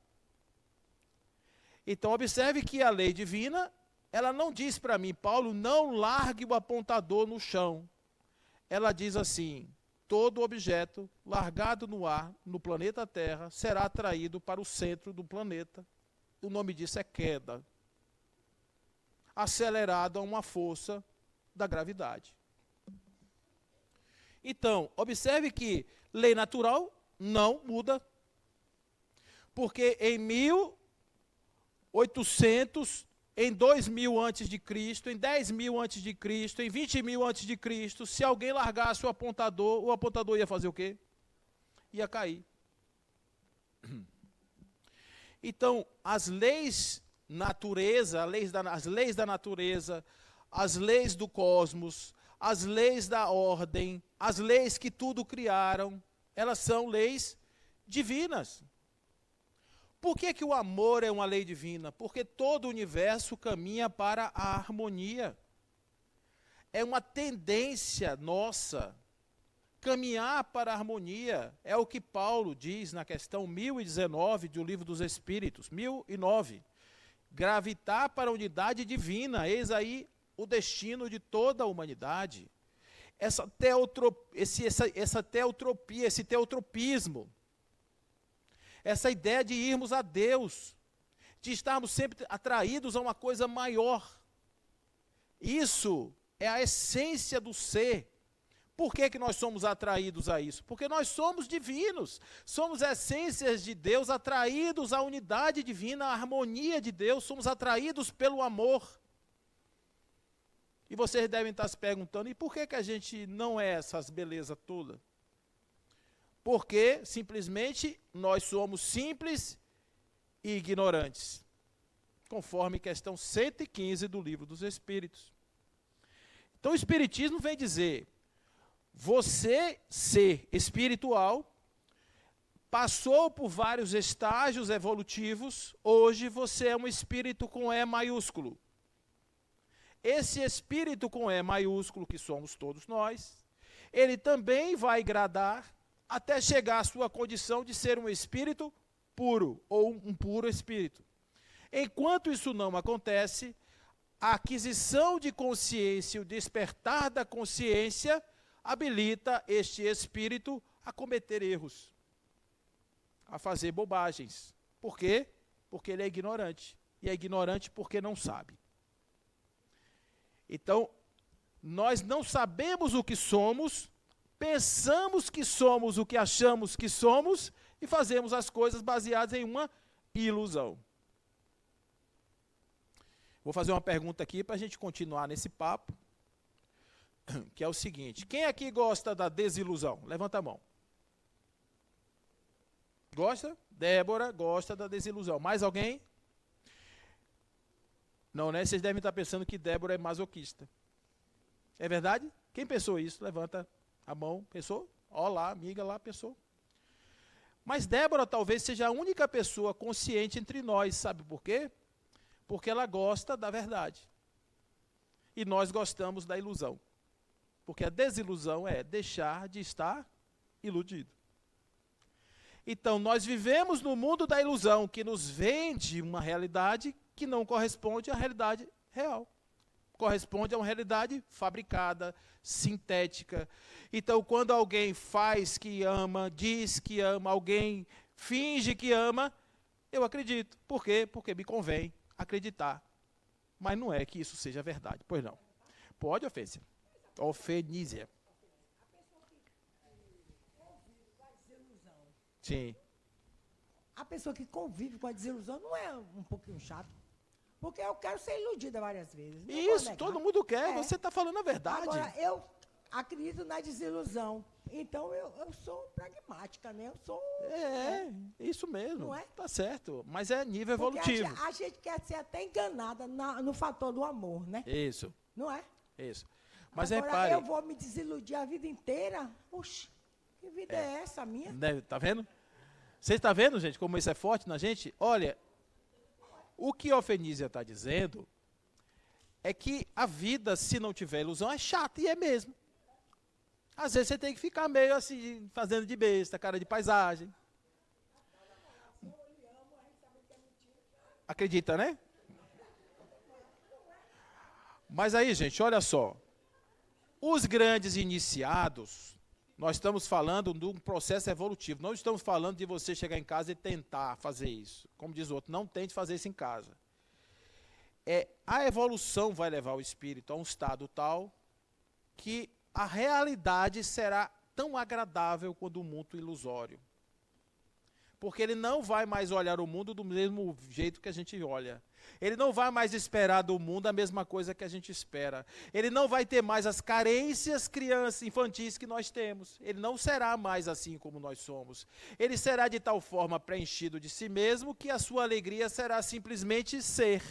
S1: Então, observe que a lei divina, ela não diz para mim, Paulo, não largue o apontador no chão. Ela diz assim, todo objeto largado no ar, no planeta Terra, será atraído para o centro do planeta. O nome disso é queda. Acelerado a uma força da gravidade. Então, observe que lei natural não muda. Porque em 1800, em 2000 antes de Cristo, em 10.000 antes de Cristo, em 20.000 antes de Cristo, se alguém largasse o apontador ia fazer o quê? Ia cair. Então, as leis natureza, as leis da natureza, as leis do cosmos, as leis da ordem, as leis que tudo criaram, elas são leis divinas. Por que que o amor é uma lei divina? Porque todo o universo caminha para a harmonia. É uma tendência nossa caminhar para a harmonia. É o que Paulo diz na questão 1019 do Livro dos Espíritos, 1009. Gravitar para a unidade divina, eis aí o destino de toda a humanidade. Essa teotropia, esse teotropismo, essa ideia de irmos a Deus, de estarmos sempre atraídos a uma coisa maior. Isso é a essência do ser. Por que que nós somos atraídos a isso? Porque nós somos divinos, somos essências de Deus, atraídos à unidade divina, à harmonia de Deus, somos atraídos pelo amor. E vocês devem estar se perguntando, e por que que a gente não é essas belezas todas? Porque, simplesmente, nós somos simples e ignorantes, conforme questão 115 do Livro dos Espíritos. Então, o Espiritismo vem dizer, você, ser espiritual, passou por vários estágios evolutivos, hoje você é um espírito com E maiúsculo. Esse espírito com E maiúsculo, que somos todos nós, ele também vai gradar até chegar à sua condição de ser um espírito puro, ou um puro espírito. Enquanto isso não acontece, a aquisição de consciência, o despertar da consciência, habilita este espírito a cometer erros, a fazer bobagens. Por quê? Porque ele é ignorante. E é ignorante porque não sabe. Então, nós não sabemos o que somos, pensamos que somos o que achamos que somos e fazemos as coisas baseadas em uma ilusão. Vou fazer uma pergunta aqui para a gente continuar nesse papo, que é o seguinte, quem aqui gosta da desilusão? Levanta a mão. Gosta? Débora gosta da desilusão. Mais alguém? Não, né? Vocês devem estar pensando que Débora é masoquista. É verdade? Quem pensou isso? Levanta a mão. Pensou? Ó lá, amiga lá, pensou. Mas Débora talvez seja a única pessoa consciente entre nós, sabe por quê? Porque ela gosta da verdade. E nós gostamos da ilusão. Porque a desilusão é deixar de estar iludido. Então, nós vivemos no mundo da ilusão, que nos vende uma realidade que não corresponde à realidade real. Corresponde a uma realidade fabricada, sintética. Então, quando alguém faz que ama, diz que ama, alguém finge que ama, eu acredito. Por quê? Porque me convém acreditar. Mas não é que isso seja verdade. Pois não. Pode, Ofência. Ofenísia. Sim.
S3: A pessoa que convive com a desilusão não é um pouquinho chato? Porque eu quero ser iludida várias vezes. Não vou
S1: Isso,
S3: negar.
S1: todo mundo quer.
S3: É.
S1: Você está falando a verdade.
S3: Agora, eu acredito na desilusão. Então, eu sou pragmática, né? Eu sou...
S1: Isso mesmo.
S3: Não é?
S1: Tá certo. Mas é nível
S3: Porque
S1: evolutivo.
S3: a gente quer ser até enganada no fator do amor, né?
S1: Isso,
S3: Não é?
S1: isso. Mas
S3: Agora,
S1: repare,
S3: eu vou me desiludir a vida inteira? Oxe, que vida é essa minha?
S1: né, tá vendo? Você está vendo, gente, como isso é forte na gente? Olha, o que a Ofenísia está dizendo é que a vida, se não tiver ilusão, é chata, e é mesmo. Às vezes você tem que ficar meio assim, fazendo de besta, cara de paisagem. Acredita, né? Mas aí, gente, olha só. Os grandes iniciados, nós estamos falando de um processo evolutivo. Não estamos falando de você chegar em casa e tentar fazer isso. Como diz o outro, não tente fazer isso em casa. A evolução vai levar o espírito a um estado tal que a realidade será tão agradável quanto o mundo ilusório. Porque ele não vai mais olhar o mundo do mesmo jeito que a gente olha. Ele não vai mais esperar do mundo a mesma coisa que a gente espera. Ele não vai ter mais as carências infantis que nós temos. Ele não será mais assim como nós somos. Ele será de tal forma preenchido de si mesmo que a sua alegria será simplesmente ser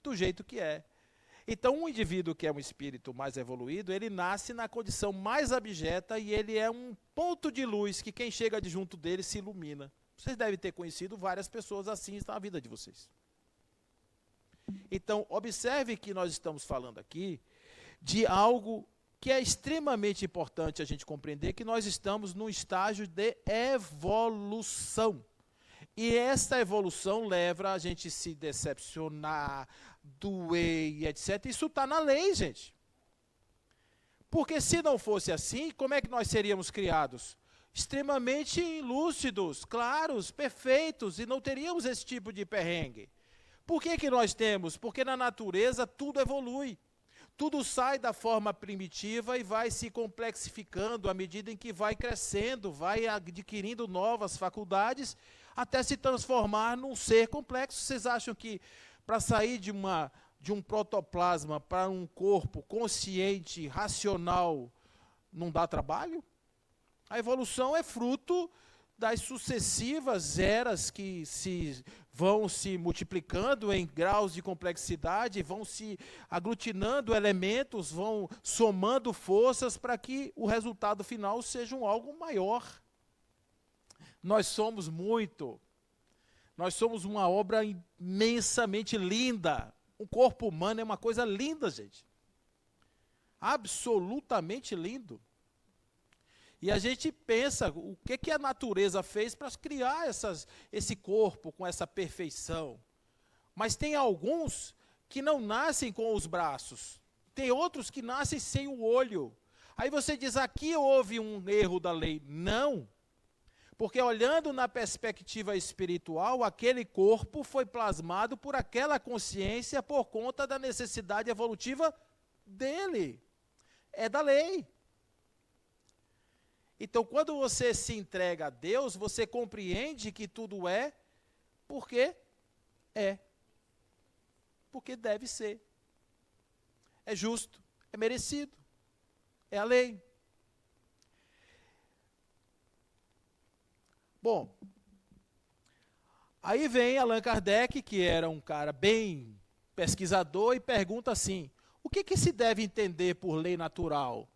S1: do jeito que é. Então, um indivíduo que é um espírito mais evoluído, ele nasce na condição mais abjeta e ele é um ponto de luz que quem chega de junto dele se ilumina. Vocês devem ter conhecido várias pessoas assim na vida de vocês. Então, observe que nós estamos falando aqui de algo que é extremamente importante a gente compreender, que nós estamos num estágio de evolução. E essa evolução leva a gente se decepcionar, doer, etc. Isso está na lei, gente. Porque se não fosse assim, como é que nós seríamos criados? Extremamente lúcidos, claros, perfeitos, e não teríamos esse tipo de perrengue. Por que nós temos? Porque na natureza tudo evolui. Tudo sai da forma primitiva e vai se complexificando à medida em que vai crescendo, vai adquirindo novas faculdades, até se transformar num ser complexo. Vocês acham que para sair de um protoplasma para um corpo consciente, racional, não dá trabalho? A evolução é fruto das sucessivas eras que vão se multiplicando em graus de complexidade, vão se aglutinando elementos, vão somando forças para que o resultado final seja algo maior. Nós somos uma obra imensamente linda. O corpo humano é uma coisa linda, gente. Absolutamente lindo. E a gente pensa, o que a natureza fez para criar esse corpo com essa perfeição? Mas tem alguns que não nascem com os braços. Tem outros que nascem sem o olho. Aí você diz, aqui houve um erro da lei. Não. Porque olhando na perspectiva espiritual, aquele corpo foi plasmado por aquela consciência por conta da necessidade evolutiva dele. É da lei. Então, quando você se entrega a Deus, você compreende que tudo é porque é. Porque deve ser. É justo, é merecido. É a lei. Bom, aí vem Allan Kardec, que era um cara bem pesquisador, e pergunta assim, o que se deve entender por lei natural?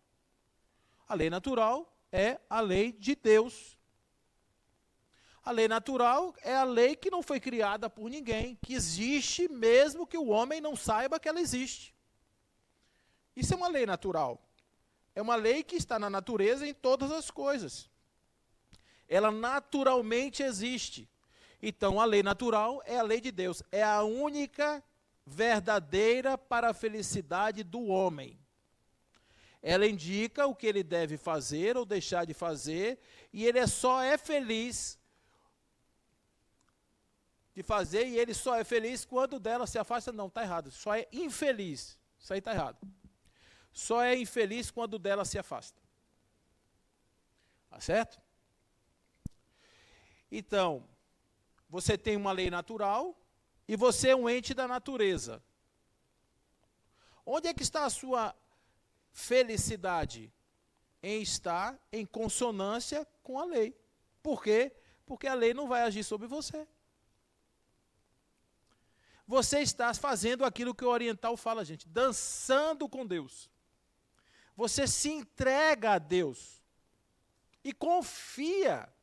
S1: A lei natural é a lei de Deus. A lei natural é a lei que não foi criada por ninguém, que existe mesmo que o homem não saiba que ela existe. Isso é uma lei natural. É uma lei que está na natureza em todas as coisas. Ela naturalmente existe. Então, a lei natural é a lei de Deus. É a única verdadeira para a felicidade do homem. Ela indica o que ele deve fazer ou deixar de fazer, e ele só é feliz de fazer, e ele só é feliz quando dela se afasta. Não, está errado. Só é infeliz. Isso aí está errado. Só é infeliz quando dela se afasta. Tá certo? Então, você tem uma lei natural e você é um ente da natureza. Onde é que está a sua felicidade? Em estar em consonância com a lei. Por quê? Porque a lei não vai agir sobre você. Você está fazendo aquilo que o oriental fala, gente, dançando com Deus. Você se entrega a Deus e confia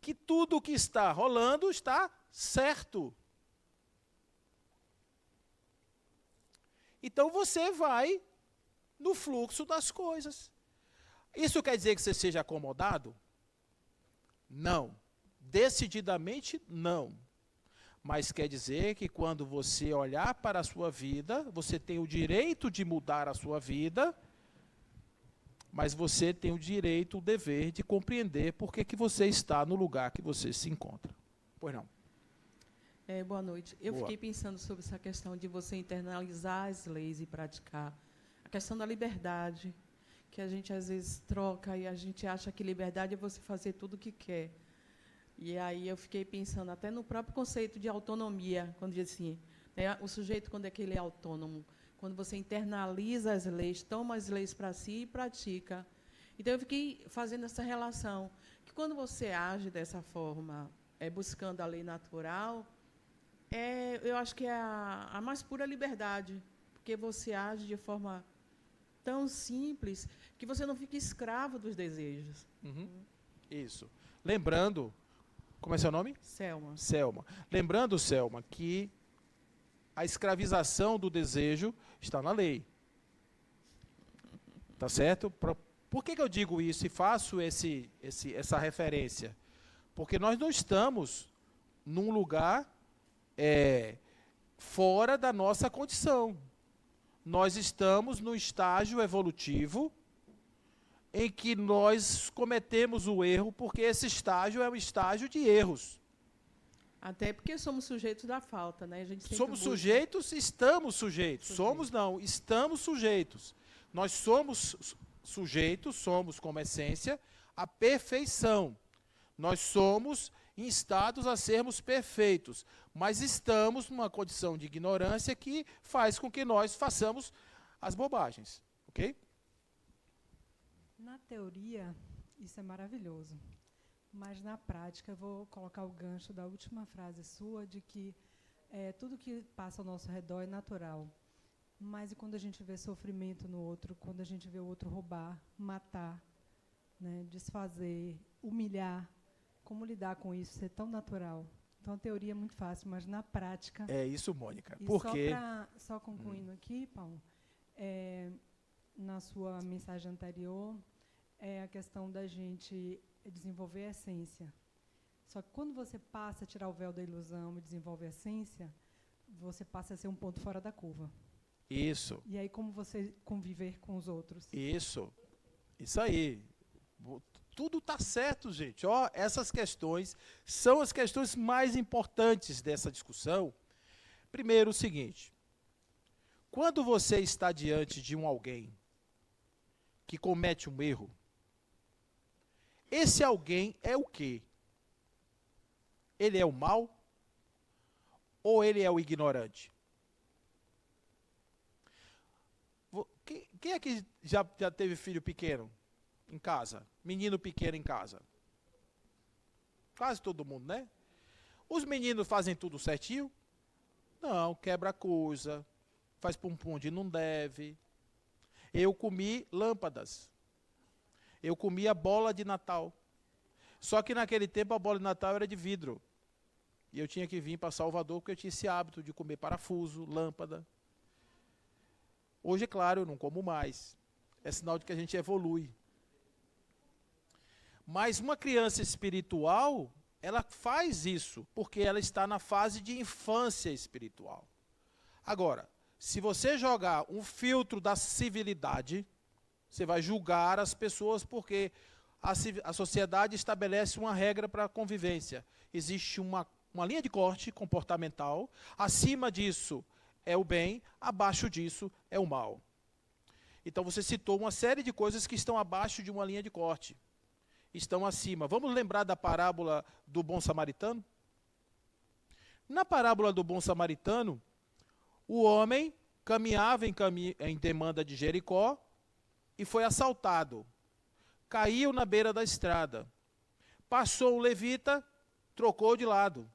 S1: que tudo o que está rolando está certo. Então você vai no fluxo das coisas. Isso quer dizer que você seja acomodado? Não. Decididamente não. Mas quer dizer que quando você olhar para a sua vida, você tem o direito de mudar a sua vida, mas você tem o direito, o dever de compreender por que você está no lugar que você se encontra. Pois não.
S4: Boa noite. Eu
S1: Boa.
S4: fiquei pensando sobre essa questão de você internalizar as leis e praticar. A questão da liberdade, que a gente às vezes troca e a gente acha que liberdade é você fazer tudo o que quer. E aí eu fiquei pensando até no próprio conceito de autonomia, quando diz assim, né, o sujeito, quando é que ele é autônomo? Quando você internaliza as leis, toma as leis para si e pratica. Então, eu fiquei fazendo essa relação, que quando você age dessa forma, buscando a lei natural, eu acho que é a mais pura liberdade, porque você age de forma tão simples que você não fica escravo dos desejos.
S1: Uhum. Isso. Lembrando, como é seu nome?
S4: Selma.
S1: Selma. Lembrando, Selma, que a escravização do desejo está na lei. Tá certo? Por que eu digo isso e faço essa referência? Porque nós não estamos num lugar fora da nossa condição. Nós estamos no estágio evolutivo em que nós cometemos o erro, porque esse estágio é um estágio de erros.
S4: Até porque somos sujeitos da falta, né? A gente sempre
S1: Somos
S4: busca.
S1: sujeitos, estamos sujeitos. Somos não, estamos sujeitos. Nós somos sujeitos, somos como essência a perfeição. Nós somos instados a sermos perfeitos, mas estamos numa condição de ignorância que faz com que nós façamos as bobagens, ok?
S5: Na teoria, isso é maravilhoso. Mas, na prática, eu vou colocar o gancho da última frase sua, de que tudo que passa ao nosso redor é natural. Mas e quando a gente vê sofrimento no outro, quando a gente vê o outro roubar, matar, né, desfazer, humilhar, como lidar com isso, ser tão natural? Então, a teoria é muito fácil, mas, na prática...
S1: É isso, Mônica.
S5: E
S1: Porque...
S5: só concluindo aqui, Paulo, na sua mensagem anterior, a questão da gente desenvolver a essência. Só que quando você passa a tirar o véu da ilusão e desenvolve a essência, você passa a ser um ponto fora da curva.
S1: Isso.
S5: E aí, como você conviver com os outros?
S1: Isso aí. Tudo está certo, gente. Ó, essas questões são as questões mais importantes dessa discussão. Primeiro, o seguinte. Quando você está diante de alguém que comete um erro, esse alguém é o quê? Ele é o mal ou ele é o ignorante? Quem é que já teve filho pequeno em casa? Menino pequeno em casa? Quase todo mundo, né? Os meninos fazem tudo certinho? Não, quebra coisa, faz pum-pum onde não deve. Eu comi lâmpadas. Eu comia bola de Natal. Só que naquele tempo a bola de Natal era de vidro. E eu tinha que vir para Salvador porque eu tinha esse hábito de comer parafuso, lâmpada. Hoje, é claro, eu não como mais. É sinal de que a gente evolui. Mas uma criança espiritual, ela faz isso, porque ela está na fase de infância espiritual. Agora, se você jogar um filtro da civilidade, você vai julgar as pessoas porque a sociedade estabelece uma regra para a convivência. Existe uma linha de corte comportamental, acima disso é o bem, abaixo disso é o mal. Então você citou uma série de coisas que estão abaixo de uma linha de corte. Estão acima. Vamos lembrar da parábola do bom samaritano? Na parábola do bom samaritano, o homem caminhava em demanda de Jericó e foi assaltado. Caiu na beira da estrada. Passou um levita, trocou de lado.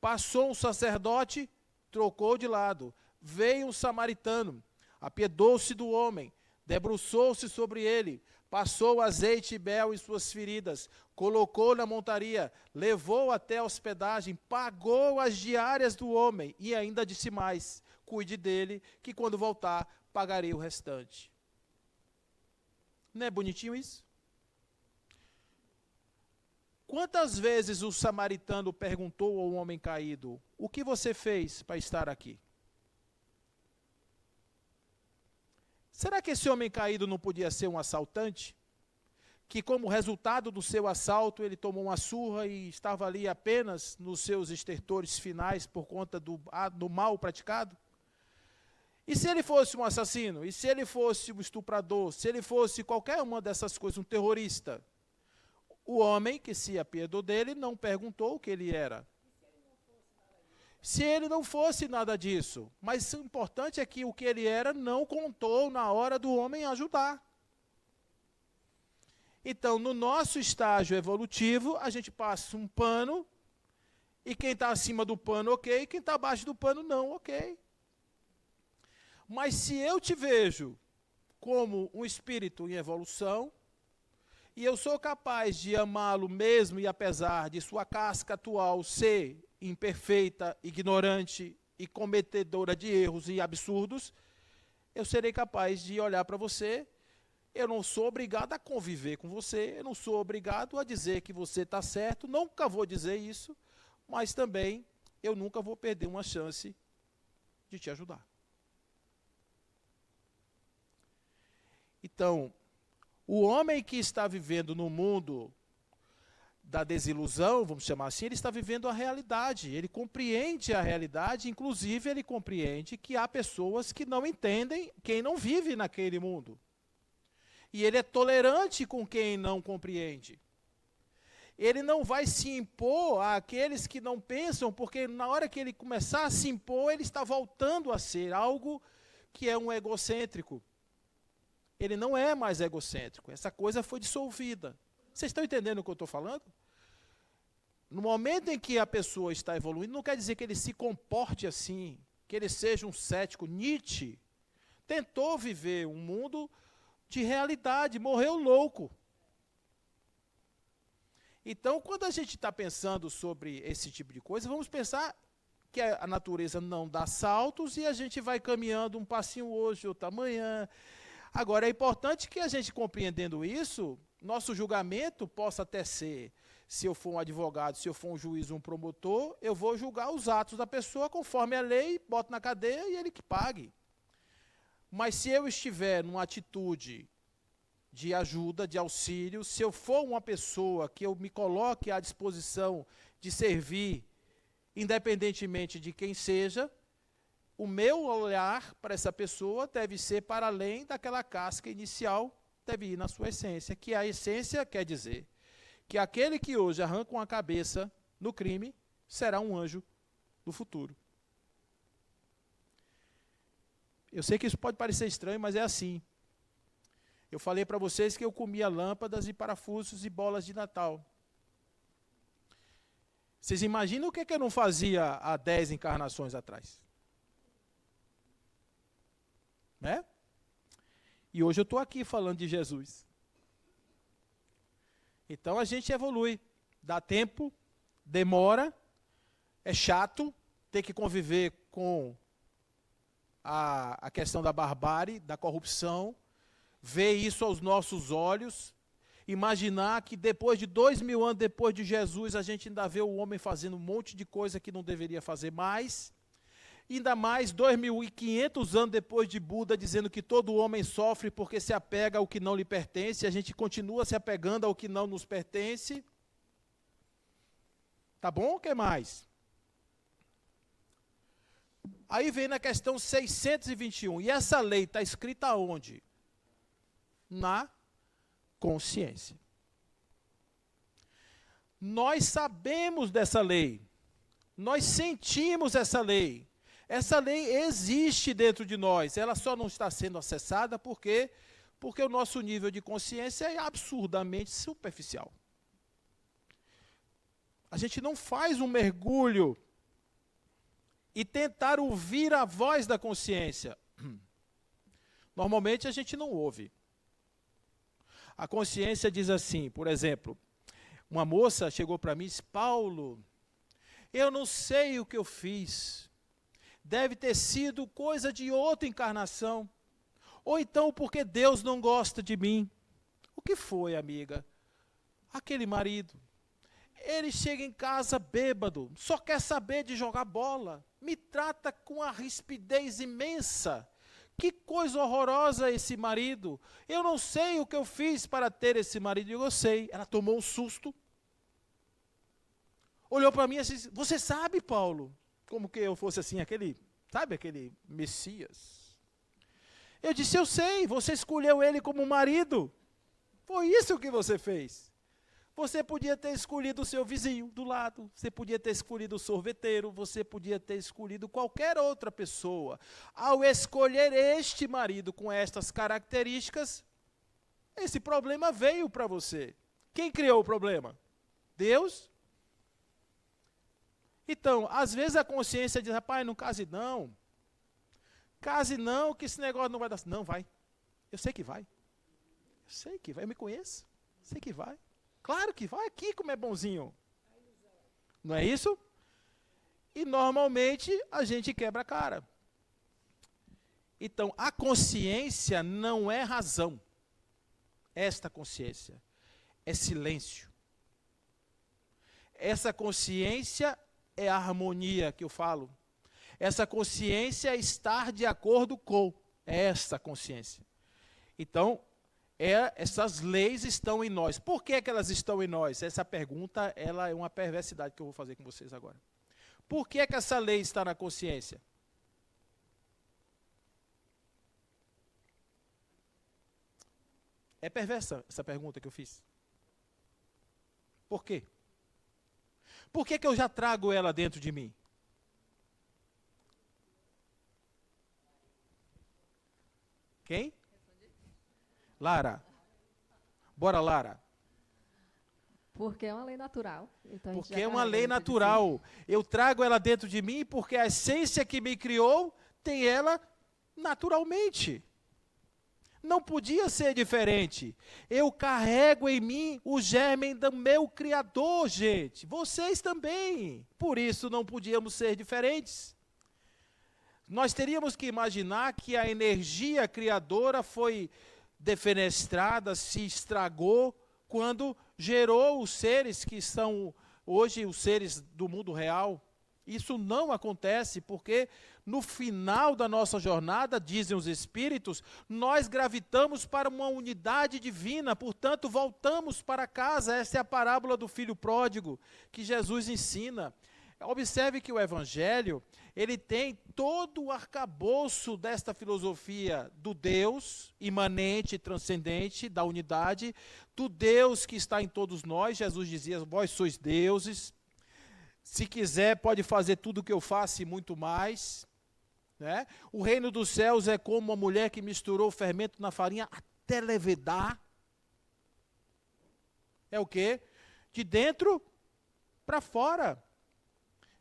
S1: Passou um sacerdote, trocou de lado. Veio um samaritano, apiedou-se do homem, debruçou-se sobre ele, passou azeite e mel em suas feridas, colocou na montaria, levou até a hospedagem, pagou as diárias do homem e ainda disse mais: cuide dele, que quando voltar, pagarei o restante. Não é bonitinho isso? Quantas vezes o samaritano perguntou ao homem caído: o que você fez para estar aqui? Será que esse homem caído não podia ser um assaltante? Que como resultado do seu assalto, ele tomou uma surra e estava ali apenas nos seus estertores finais por conta do mal praticado? E se ele fosse um assassino? E se ele fosse um estuprador? Se ele fosse qualquer uma dessas coisas, um terrorista? O homem que se apiedou dele não perguntou o que ele era. Se ele não fosse nada disso. Mas o importante é que o que ele era não contou na hora do homem ajudar. Então, no nosso estágio evolutivo, a gente passa um pano, e quem está acima do pano, ok, quem está abaixo do pano, não, ok. Mas se eu te vejo como um espírito em evolução, e eu sou capaz de amá-lo mesmo e apesar de sua casca atual ser imperfeita, ignorante e cometedora de erros e absurdos, eu serei capaz de olhar para você. Eu não sou obrigado a conviver com você, eu não sou obrigado a dizer que você está certo, nunca vou dizer isso, mas também eu nunca vou perder uma chance de te ajudar. Então, o homem que está vivendo no mundo da desilusão, vamos chamar assim, ele está vivendo a realidade, ele compreende a realidade, inclusive ele compreende que há pessoas que não entendem quem não vive naquele mundo. E ele é tolerante com quem não compreende. Ele não vai se impor àqueles que não pensam, porque na hora que ele começar a se impor, ele está voltando a ser algo que é um egocêntrico. Ele não é mais egocêntrico. Essa coisa foi dissolvida. Vocês estão entendendo o que eu estou falando? No momento em que a pessoa está evoluindo, não quer dizer que ele se comporte assim, que ele seja um cético. Nietzsche tentou viver um mundo de realidade, morreu louco. Então, quando a gente está pensando sobre esse tipo de coisa, vamos pensar que a natureza não dá saltos e a gente vai caminhando um passinho hoje, outro amanhã. Agora, é importante que a gente, compreendendo isso, nosso julgamento possa até ser, se eu for um advogado, se eu for um juiz, um promotor, eu vou julgar os atos da pessoa conforme a lei, boto na cadeia e ele que pague. Mas se eu estiver numa atitude de ajuda, de auxílio, se eu for uma pessoa que eu me coloque à disposição de servir, independentemente de quem seja, o meu olhar para essa pessoa deve ser para além daquela casca inicial, deve ir na sua essência, que a essência quer dizer que aquele que hoje arranca uma cabeça no crime será um anjo do futuro. Eu sei que isso pode parecer estranho, mas é assim. Eu falei para vocês que eu comia lâmpadas e parafusos e bolas de Natal. Vocês imaginam o que eu não fazia há 10 encarnações atrás? Né? E hoje eu estou aqui falando de Jesus. Então a gente evolui. dá tempo, demora, é chato ter que conviver com a questão da barbárie, da corrupção, ver isso aos nossos olhos, imaginar que depois de 2000 anos depois de Jesus, a gente ainda vê o homem fazendo um monte de coisa que não deveria fazer mais, ainda mais 2500 anos depois de Buda, dizendo que todo homem sofre porque se apega ao que não lhe pertence, a gente continua se apegando ao que não nos pertence. Tá bom? O que mais? Aí vem na questão 621. E essa lei está escrita onde? Na consciência. Nós sabemos dessa lei. Nós sentimos essa lei. Essa lei existe dentro de nós. Ela só não está sendo acessada porque o nosso nível de consciência é absurdamente superficial. A gente não faz um mergulho e tentar ouvir a voz da consciência. Normalmente a gente não ouve. A consciência diz assim, por exemplo, uma moça chegou para mim e disse: Paulo, eu não sei o que eu fiz. Deve ter sido coisa de outra encarnação. Ou então porque Deus não gosta de mim. O que foi, amiga? Aquele marido. Ele chega em casa bêbado, só quer saber de jogar bola, me trata com uma rispidez imensa. Que coisa horrorosa esse marido. Eu não sei o que eu fiz para ter esse marido. Eu sei. Ela tomou um susto. Olhou para mim e disse: você sabe, Paulo? Como que eu fosse assim, aquele Messias. Eu disse: eu sei, você escolheu ele como marido. Foi isso que você fez. Você podia ter escolhido o seu vizinho do lado, você podia ter escolhido o sorveteiro, você podia ter escolhido qualquer outra pessoa. Ao escolher este marido com estas características, esse problema veio para você. Quem criou o problema? Deus? Então, às vezes a consciência diz: rapaz, não case não. Case não, que esse negócio não vai dar. Não, vai. Eu sei que vai. Eu sei que vai, eu me conheço. Sei que vai. Claro que vai, aqui como é bonzinho. Não é isso? E normalmente a gente quebra a cara. Então, a consciência não é razão. Esta consciência é silêncio. Essa consciência é a harmonia que eu falo. Essa consciência é estar de acordo com essa consciência. Então, essas leis estão em nós. Por que que elas estão em nós? Essa pergunta, ela é uma perversidade que eu vou fazer com vocês agora. Por que que essa lei está na consciência? É perversa essa pergunta que eu fiz. Por quê? Por que que eu já trago ela dentro de mim? Quem? Lara. Bora, Lara.
S6: Porque é uma lei natural. Então a gente
S1: Porque
S6: já
S1: é uma
S6: carrega
S1: lei
S6: dentro de si.
S1: natural. Eu trago ela dentro de mim porque a essência que me criou tem ela naturalmente. Não podia ser diferente. Eu carrego em mim o germe do meu Criador, gente. Vocês também. Por isso não podíamos ser diferentes. Nós teríamos que imaginar que a energia criadora foi defenestrada, se estragou, quando gerou os seres que são hoje os seres do mundo real. Isso não acontece porque no final da nossa jornada, dizem os espíritos, nós gravitamos para uma unidade divina, portanto voltamos para casa. Essa é a parábola do filho pródigo que Jesus ensina. Observe que o Evangelho, ele tem todo o arcabouço desta filosofia do Deus imanente, transcendente, da unidade, do Deus que está em todos nós. Jesus dizia: vós sois deuses, se quiser pode fazer tudo o que eu faço e muito mais. Né? O reino dos céus é como uma mulher que misturou o fermento na farinha até levedar. É o quê? De dentro para fora.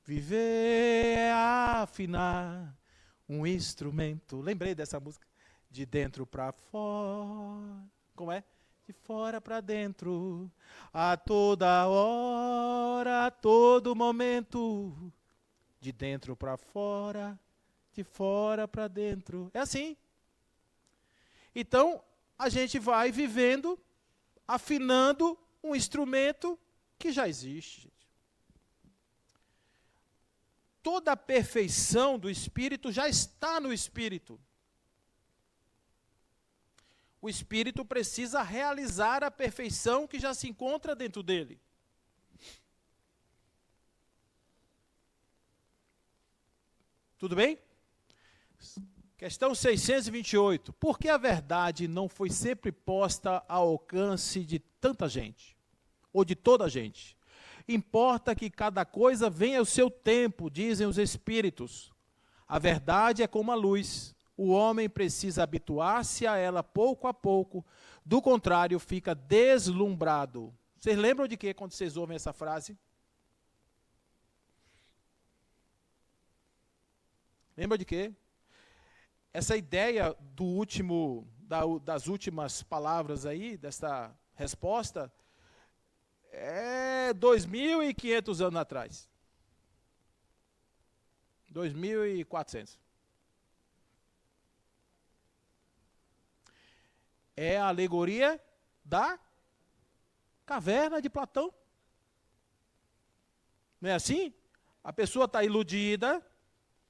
S1: Viver é afinar um instrumento. Lembrei dessa música. De dentro para fora. Como é? de fora para dentro, a toda hora, a todo momento, de dentro para fora, de fora para dentro. É assim. Então, a gente vai vivendo, afinando um instrumento que já existe. Toda a perfeição do Espírito já está no Espírito. O Espírito precisa realizar a perfeição que já se encontra dentro dele. Tudo bem? Questão 628. Por que a verdade não foi sempre posta ao alcance de tanta gente? Ou de toda a gente? Importa que cada coisa venha ao seu tempo, dizem os Espíritos. A verdade é como a luz. O homem precisa habituar-se a ela pouco a pouco. Do contrário, fica deslumbrado. Vocês lembram de quê quando vocês ouvem essa frase? Lembra de quê? Essa ideia das últimas palavras aí, dessa resposta, é 2.500 anos atrás. 2.400. É a alegoria da caverna de Platão. Não é assim? A pessoa está iludida,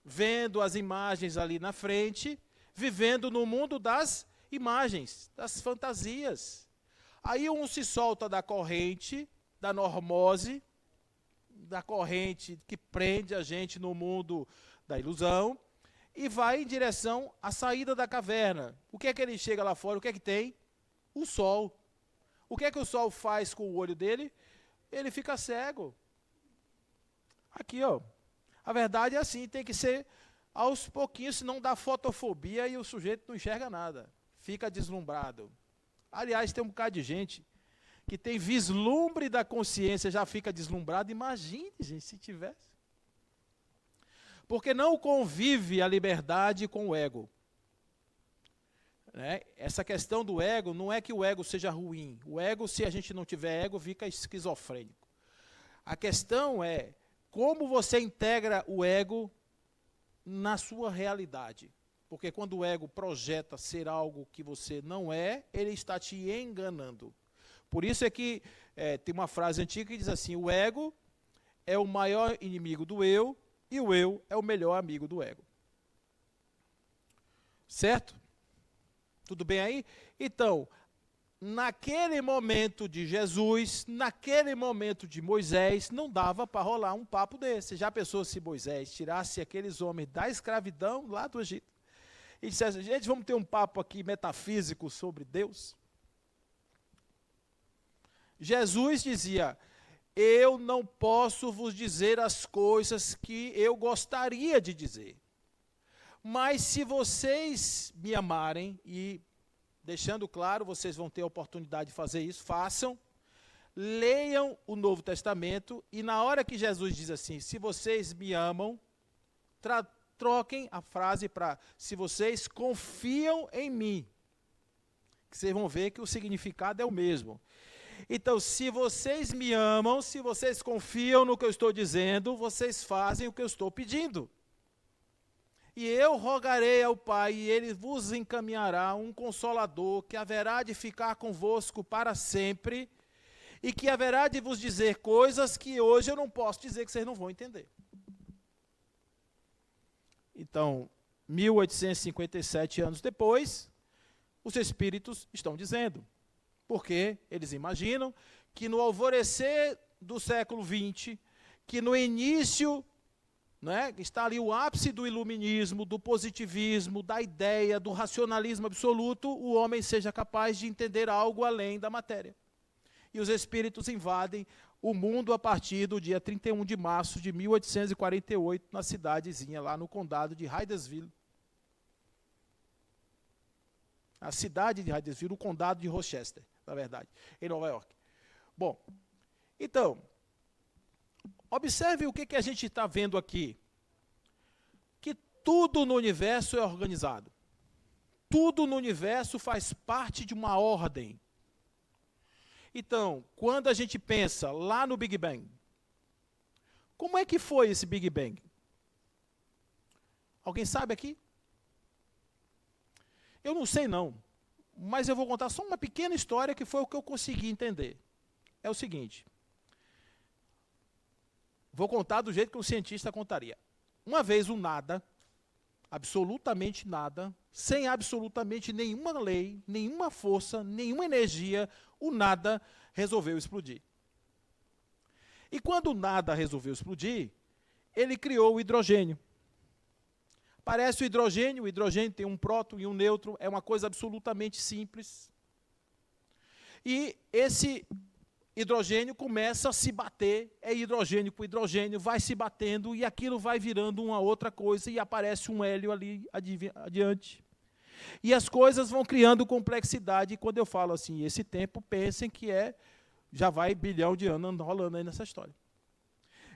S1: vendo as imagens ali na frente, vivendo no mundo das imagens, das fantasias. Aí um se solta da corrente, da normose, da corrente que prende a gente no mundo da ilusão, e vai em direção à saída da caverna. O que é que ele chega lá fora? O que é que tem? O sol. O que é que o sol faz com o olho dele? Ele fica cego. Aqui, ó. A verdade é assim, tem que ser aos pouquinhos, senão dá fotofobia e o sujeito não enxerga nada. Fica deslumbrado. Aliás, tem um bocado de gente que tem vislumbre da consciência, já fica deslumbrado. Imagine, gente, se tivesse. Porque não convive a liberdade com o ego. Né? Essa questão do ego, não é que o ego seja ruim. O ego, se a gente não tiver ego, fica esquizofrênico. A questão é como você integra o ego na sua realidade. Porque quando o ego projeta ser algo que você não é, ele está te enganando. Por isso é que tem uma frase antiga que diz assim, o ego é o maior inimigo do eu, e o eu é o melhor amigo do ego. Certo? Tudo bem aí? Então, naquele momento de Jesus, naquele momento de Moisés, não dava para rolar um papo desse. Já pensou se Moisés tirasse aqueles homens da escravidão lá do Egito e dissesse, gente, vamos ter um papo aqui metafísico sobre Deus? Jesus dizia, eu não posso vos dizer as coisas que eu gostaria de dizer. Mas se vocês me amarem, e deixando claro, vocês vão ter a oportunidade de fazer isso, façam, leiam o Novo Testamento, e na hora que Jesus diz assim, se vocês me amam, troquem a frase para, se vocês confiam em mim, que vocês vão ver que o significado é o mesmo. Então, se vocês me amam, se vocês confiam no que eu estou dizendo, vocês fazem o que eu estou pedindo. E eu rogarei ao Pai, e Ele vos encaminhará um Consolador, que haverá de ficar convosco para sempre, e que haverá de vos dizer coisas que hoje eu não posso dizer, que vocês não vão entender. Então, 1857 anos depois, os Espíritos estão dizendo, porque eles imaginam que no alvorecer do século XX, que no início, né, está ali o ápice do iluminismo, do positivismo, da ideia, do racionalismo absoluto, o homem seja capaz de entender algo além da matéria. E os espíritos invadem o mundo a partir do dia 31 de março de 1848, na cidadezinha, lá no condado de Hydesville. A cidade de Hydesville, o condado de Rochester, na verdade, em Nova York. Bom, então, observe o que a gente está vendo aqui. Que tudo no universo é organizado. Tudo no universo faz parte de uma ordem. Então, quando a gente pensa lá no Big Bang, como é que foi esse Big Bang? Alguém sabe aqui? Eu não sei não, mas eu vou contar só uma pequena história que foi o que eu consegui entender. É o seguinte, vou contar do jeito que um cientista contaria. Uma vez o nada, absolutamente nada, sem absolutamente nenhuma lei, nenhuma força, nenhuma energia, o nada resolveu explodir. E quando o nada resolveu explodir, ele criou o hidrogênio. Parece o hidrogênio tem um próton e um nêutron, é uma coisa absolutamente simples. E esse hidrogênio começa a se bater, é hidrogênio com hidrogênio, vai se batendo e aquilo vai virando uma outra coisa e aparece um hélio ali adiante. E as coisas vão criando complexidade, e quando eu falo assim, esse tempo, pensem que já vai bilhão de anos rolando aí nessa história.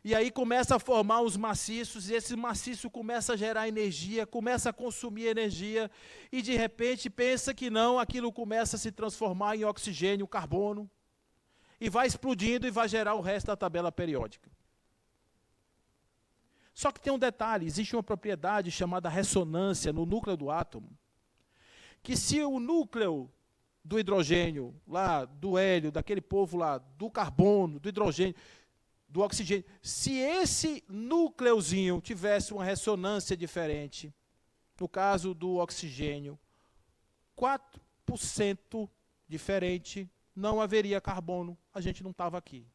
S1: E aí começa a formar os maciços, e esse maciço começa a gerar energia, começa a consumir energia, e de repente pensa que não, aquilo começa a se transformar em oxigênio, carbono, e vai explodindo e vai gerar o resto da tabela periódica. Só que tem um detalhe, existe uma propriedade chamada ressonância no núcleo do átomo, que se o núcleo do hidrogênio, lá, do hélio, daquele povo lá, do carbono, do hidrogênio, do oxigênio, se esse núcleozinho tivesse uma ressonância diferente, no caso do oxigênio, 4% diferente, não haveria carbono, a gente não estava aqui.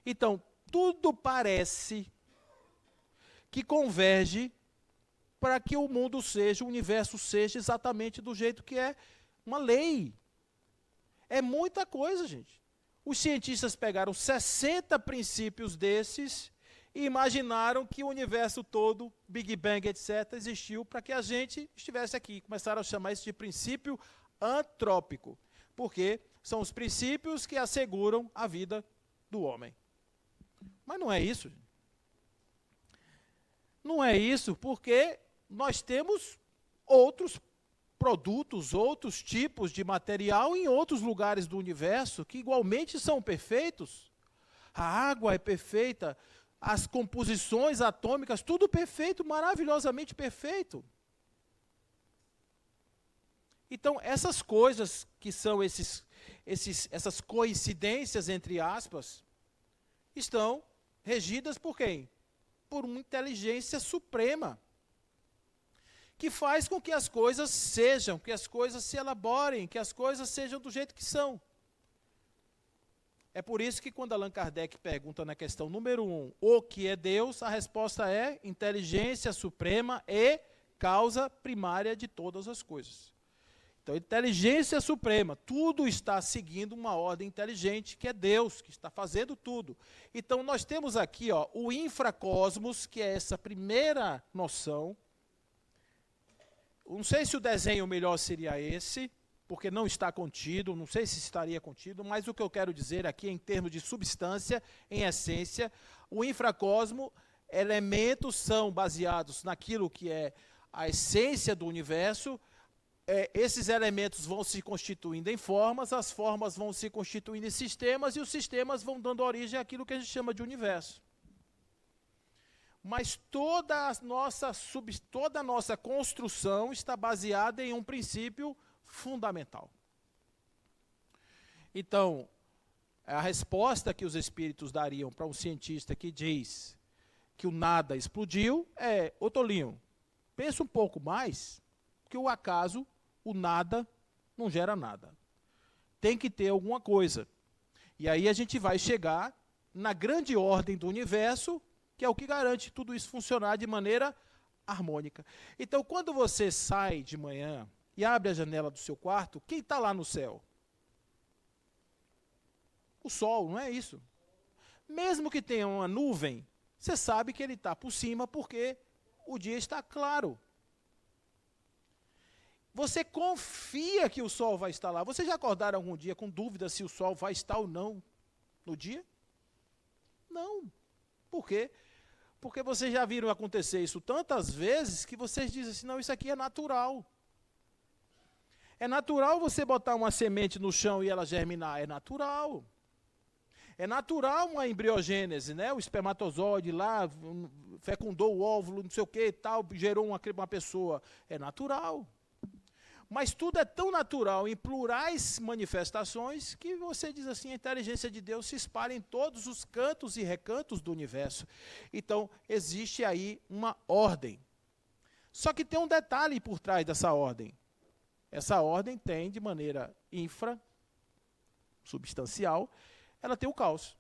S1: Então, tudo parece que converge para que o mundo seja, o universo seja exatamente do jeito que é uma lei. É muita coisa, gente. Os cientistas pegaram 60 princípios desses e imaginaram que o universo todo, Big Bang, etc., existiu para que a gente estivesse aqui. Começaram a chamar isso de princípio antrópico, porque são os princípios que asseguram a vida do homem. Mas não é isso. Não é isso, porque nós temos outros produtos, outros tipos de material em outros lugares do universo que igualmente são perfeitos. A água é perfeita, as composições atômicas, tudo perfeito, maravilhosamente perfeito. Então, essas coisas que são essas coincidências, entre aspas, estão regidas por quem? Por uma inteligência suprema, que faz com que as coisas sejam, que as coisas se elaborem, que as coisas sejam do jeito que são. É por isso que quando Allan Kardec pergunta na questão número 1, o que é Deus, a resposta é inteligência suprema e causa primária de todas as coisas. Então, inteligência suprema, tudo está seguindo uma ordem inteligente, que é Deus, que está fazendo tudo. Então, nós temos aqui o infracosmos, que é essa primeira noção. Não sei se o desenho melhor seria esse, porque não está contido, não sei se estaria contido, mas o que eu quero dizer aqui, em termos de substância, em essência, o infracosmo, elementos são baseados naquilo que é a essência do universo. Esses elementos vão se constituindo em formas, as formas vão se constituindo em sistemas, e os sistemas vão dando origem àquilo que a gente chama de universo. Mas toda a nossa construção está baseada em um princípio fundamental. Então, a resposta que os espíritos dariam para um cientista que diz que o nada explodiu é: ô Tolinho, pensa um pouco mais, que o acaso, o nada, não gera nada. Tem que ter alguma coisa. E aí a gente vai chegar na grande ordem do universo, que é o que garante tudo isso funcionar de maneira harmônica. Então, quando você sai de manhã e abre a janela do seu quarto, quem está lá no céu? O sol, não é isso? Mesmo que tenha uma nuvem, você sabe que ele está por cima porque o dia está claro. Você confia que o sol vai estar lá. Vocês já acordaram algum dia com dúvida se o sol vai estar ou não no dia? Não. Por quê? Porque vocês já viram acontecer isso tantas vezes que vocês dizem assim: não, isso aqui é natural. É natural você botar uma semente no chão e ela germinar, é natural. É natural uma embriogênese, né? O espermatozoide lá fecundou o óvulo, não sei o que e tal, gerou uma pessoa. É natural. Mas tudo é tão natural em plurais manifestações que você diz assim, a inteligência de Deus se espalha em todos os cantos e recantos do universo. Então, existe aí uma ordem. Só que tem um detalhe por trás dessa ordem. Essa ordem tem, de maneira substancial, ela tem o caos.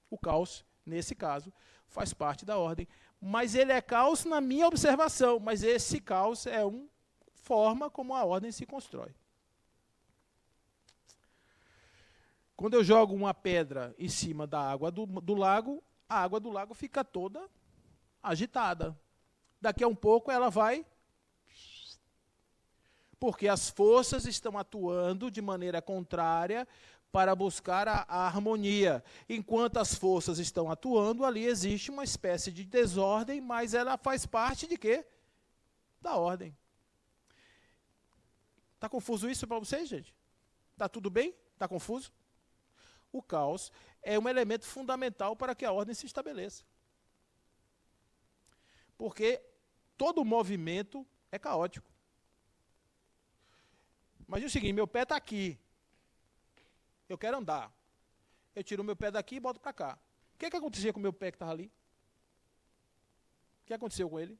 S1: O caos, nesse caso, faz parte da ordem. Mas ele é caos na minha observação, mas esse caos é uma forma como a ordem se constrói. Quando eu jogo uma pedra em cima da água do lago, a água do lago fica toda agitada. Daqui a um pouco ela vai... Porque as forças estão atuando de maneira contrária para buscar a harmonia. Enquanto as forças estão atuando, ali existe uma espécie de desordem, mas ela faz parte de quê? Da ordem. Está confuso isso para vocês, gente? Está tudo bem? Está confuso? O caos é um elemento fundamental para que a ordem se estabeleça. Porque todo movimento é caótico. Imagina o seguinte, meu pé está aqui. Eu quero andar. Eu tiro o meu pé daqui e boto para cá. O que acontecia com o meu pé que estava ali? O que aconteceu com ele?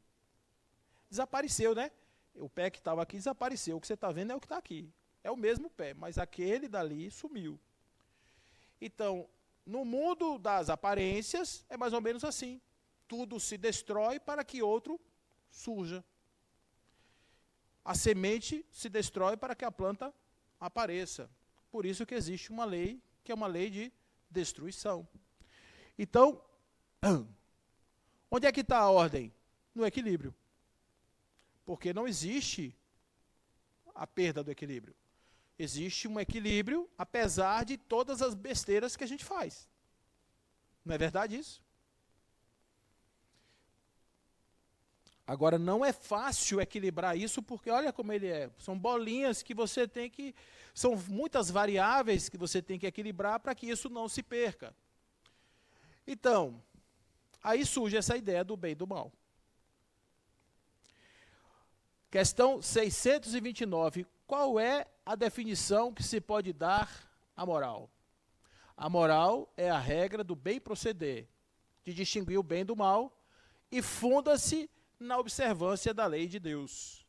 S1: Desapareceu, né? O pé que estava aqui desapareceu. O que você está vendo é o que está aqui. É o mesmo pé, mas aquele dali sumiu. Então, no mundo das aparências, é mais ou menos assim. Tudo se destrói para que outro surja. A semente se destrói para que a planta apareça. Por isso que existe uma lei, que é uma lei de destruição. Então, onde é que está a ordem? No equilíbrio. Porque não existe a perda do equilíbrio. Existe um equilíbrio, apesar de todas as besteiras que a gente faz. Não é verdade isso? Agora, não é fácil equilibrar isso, porque olha como ele é. São bolinhas que você tem que... São muitas variáveis que você tem que equilibrar para que isso não se perca. Então, aí surge essa ideia do bem e do mal. Questão 629. Qual é a definição que se pode dar à moral? A moral é a regra do bem proceder, de distinguir o bem do mal, e funda-se na observância da lei de Deus.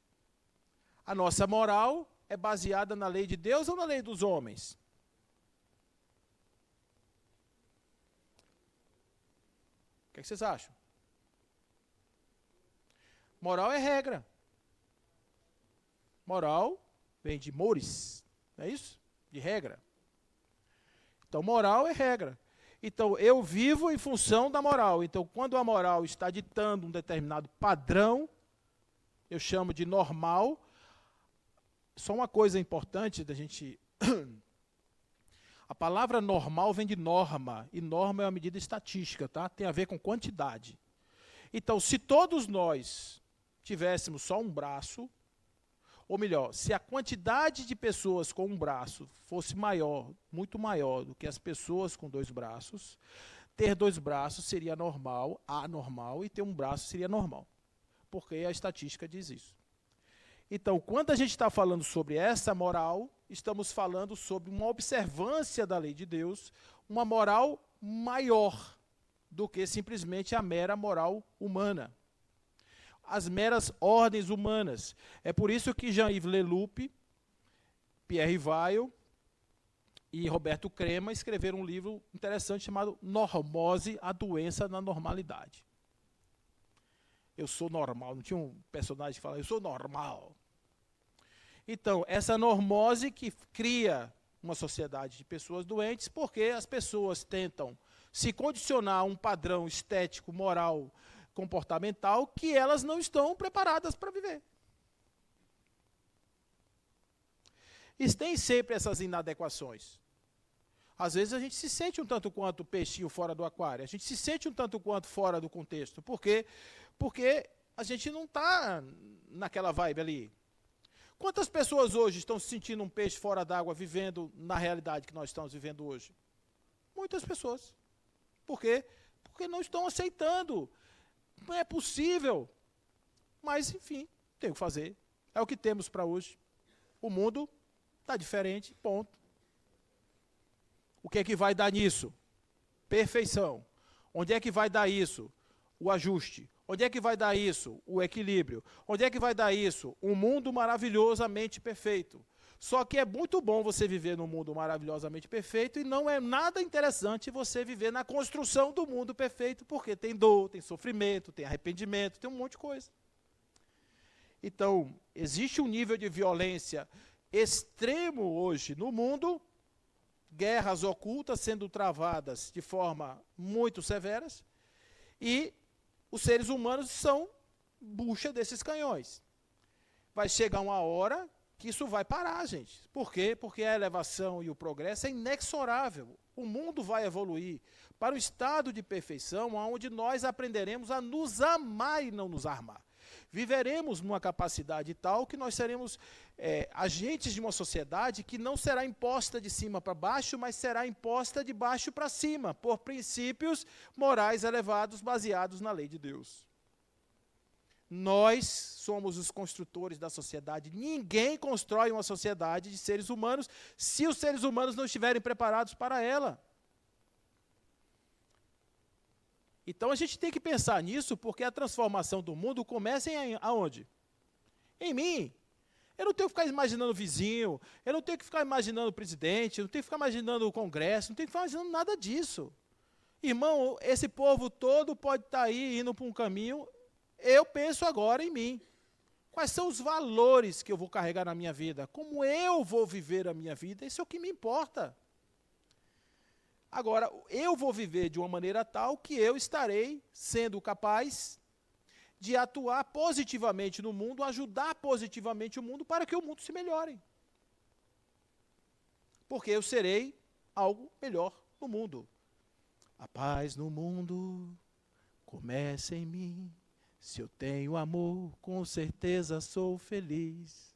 S1: A nossa moral é baseada na lei de Deus ou na lei dos homens? O que vocês acham? Moral é regra. Moral vem de mores, não é isso? De regra. Então, moral é regra. Então, eu vivo em função da moral. Então, quando a moral está ditando um determinado padrão, eu chamo de normal. Só uma coisa importante da gente... A palavra normal vem de norma, e norma é uma medida estatística, tá? Tem a ver com quantidade. Então, se todos nós tivéssemos só um braço, ou melhor, se a quantidade de pessoas com um braço fosse maior, muito maior do que as pessoas com dois braços, ter dois braços seria normal, anormal, e ter um braço seria normal. Porque a estatística diz isso. Então, quando a gente está falando sobre essa moral, estamos falando sobre uma observância da lei de Deus, uma moral maior do que simplesmente a mera moral humana. As meras ordens humanas. É por isso que Jean-Yves Leloup, Pierre Weil e Roberto Crema escreveram um livro interessante chamado Normose, a doença da normalidade. Eu sou normal. Não tinha um personagem que falava, eu sou normal. Então, essa normose que cria uma sociedade de pessoas doentes, porque as pessoas tentam se condicionar a um padrão estético, moral, comportamental, que elas não estão preparadas para viver. E tem sempre essas inadequações. Às vezes a gente se sente um tanto quanto peixinho fora do aquário, a gente se sente um tanto quanto fora do contexto. Por quê? Porque a gente não está naquela vibe ali. Quantas pessoas hoje estão se sentindo um peixe fora d'água, vivendo na realidade que nós estamos vivendo hoje? Muitas pessoas. Por quê? Porque não estão aceitando. Não é possível. Mas, enfim, tem o que fazer. É o que temos para hoje. O mundo está diferente, ponto. O que é que vai dar nisso? Perfeição. Onde é que vai dar isso? O ajuste. Onde é que vai dar isso? O equilíbrio. Onde é que vai dar isso? Um mundo maravilhosamente perfeito. Só que é muito bom você viver num mundo maravilhosamente perfeito e não é nada interessante você viver na construção do mundo perfeito, porque tem dor, tem sofrimento, tem arrependimento, tem um monte de coisa. Então, existe um nível de violência extremo hoje no mundo, guerras ocultas sendo travadas de forma muito severas, e os seres humanos são bucha desses canhões. Vai chegar uma hora que isso vai parar, gente. Por quê? Porque a elevação e o progresso é inexorável. O mundo vai evoluir para um estado de perfeição onde nós aprenderemos a nos amar e não nos armar. Viveremos numa capacidade tal que nós seremos agentes de uma sociedade que não será imposta de cima para baixo, mas será imposta de baixo para cima, por princípios morais elevados baseados na lei de Deus. Nós somos os construtores da sociedade. Ninguém constrói uma sociedade de seres humanos se os seres humanos não estiverem preparados para ela. Então a gente tem que pensar nisso, porque a transformação do mundo começa aonde? Em mim. Eu não tenho que ficar imaginando o vizinho, eu não tenho que ficar imaginando o presidente, eu não tenho que ficar imaginando o Congresso, não tenho que ficar imaginando nada disso. Irmão, esse povo todo pode estar aí indo para um caminho, eu penso agora em mim. Quais são os valores que eu vou carregar na minha vida? Como eu vou viver a minha vida? Isso é o que me importa. Agora, eu vou viver de uma maneira tal que eu estarei sendo capaz de atuar positivamente no mundo, ajudar positivamente o mundo para que o mundo se melhore. Porque eu serei algo melhor no mundo. A paz no mundo começa em mim. Se eu tenho amor, com certeza sou feliz.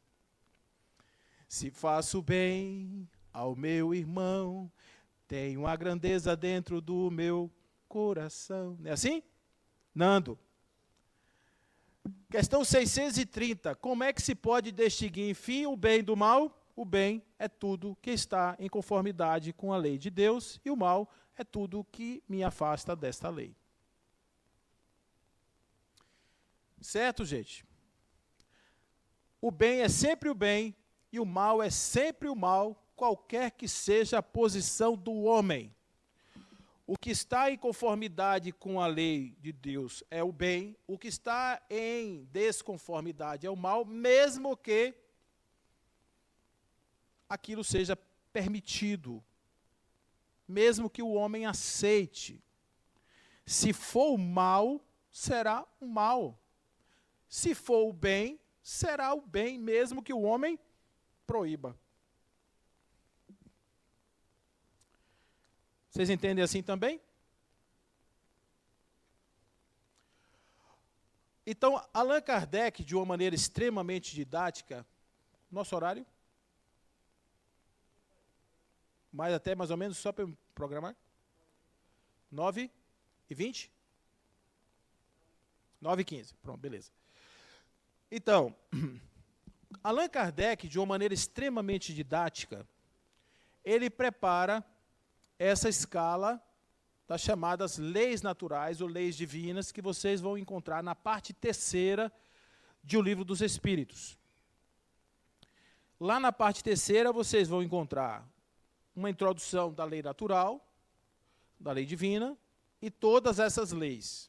S1: Se faço bem ao meu irmão, tenho a grandeza dentro do meu coração. Não é assim? Nando. Questão 630. Como é que se pode distinguir, enfim, o bem do mal? O bem é tudo que está em conformidade com a lei de Deus, e o mal é tudo que me afasta desta lei. Certo, gente? O bem é sempre o bem, e o mal é sempre o mal, qualquer que seja a posição do homem. O que está em conformidade com a lei de Deus é o bem, o que está em desconformidade é o mal, mesmo que aquilo seja permitido, mesmo que o homem aceite. Se for o mal, será o mal. Se for o bem, será o bem, mesmo que o homem proíba. Vocês entendem assim também? Então, Allan Kardec, de uma maneira extremamente didática, nosso horário? Mas até mais ou menos, só para eu programar? 9h20? 9h15, pronto, beleza. Então, Allan Kardec, de uma maneira extremamente didática, ele prepara essa escala das chamadas leis naturais ou leis divinas que vocês vão encontrar na parte 3ª de O Livro dos Espíritos. Lá na parte 3ª vocês vão encontrar uma introdução da lei natural, da lei divina e todas essas leis.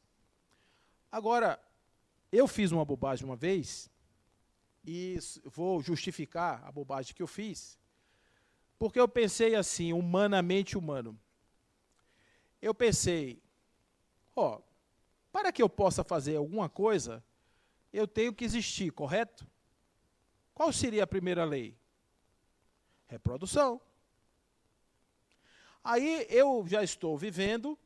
S1: Agora, eu fiz uma bobagem uma vez e vou justificar a bobagem que eu fiz, porque eu pensei assim, humanamente humano. Eu pensei, para que eu possa fazer alguma coisa, eu tenho que existir, correto? Qual seria a primeira lei? Reprodução. Aí eu já estou vivendo,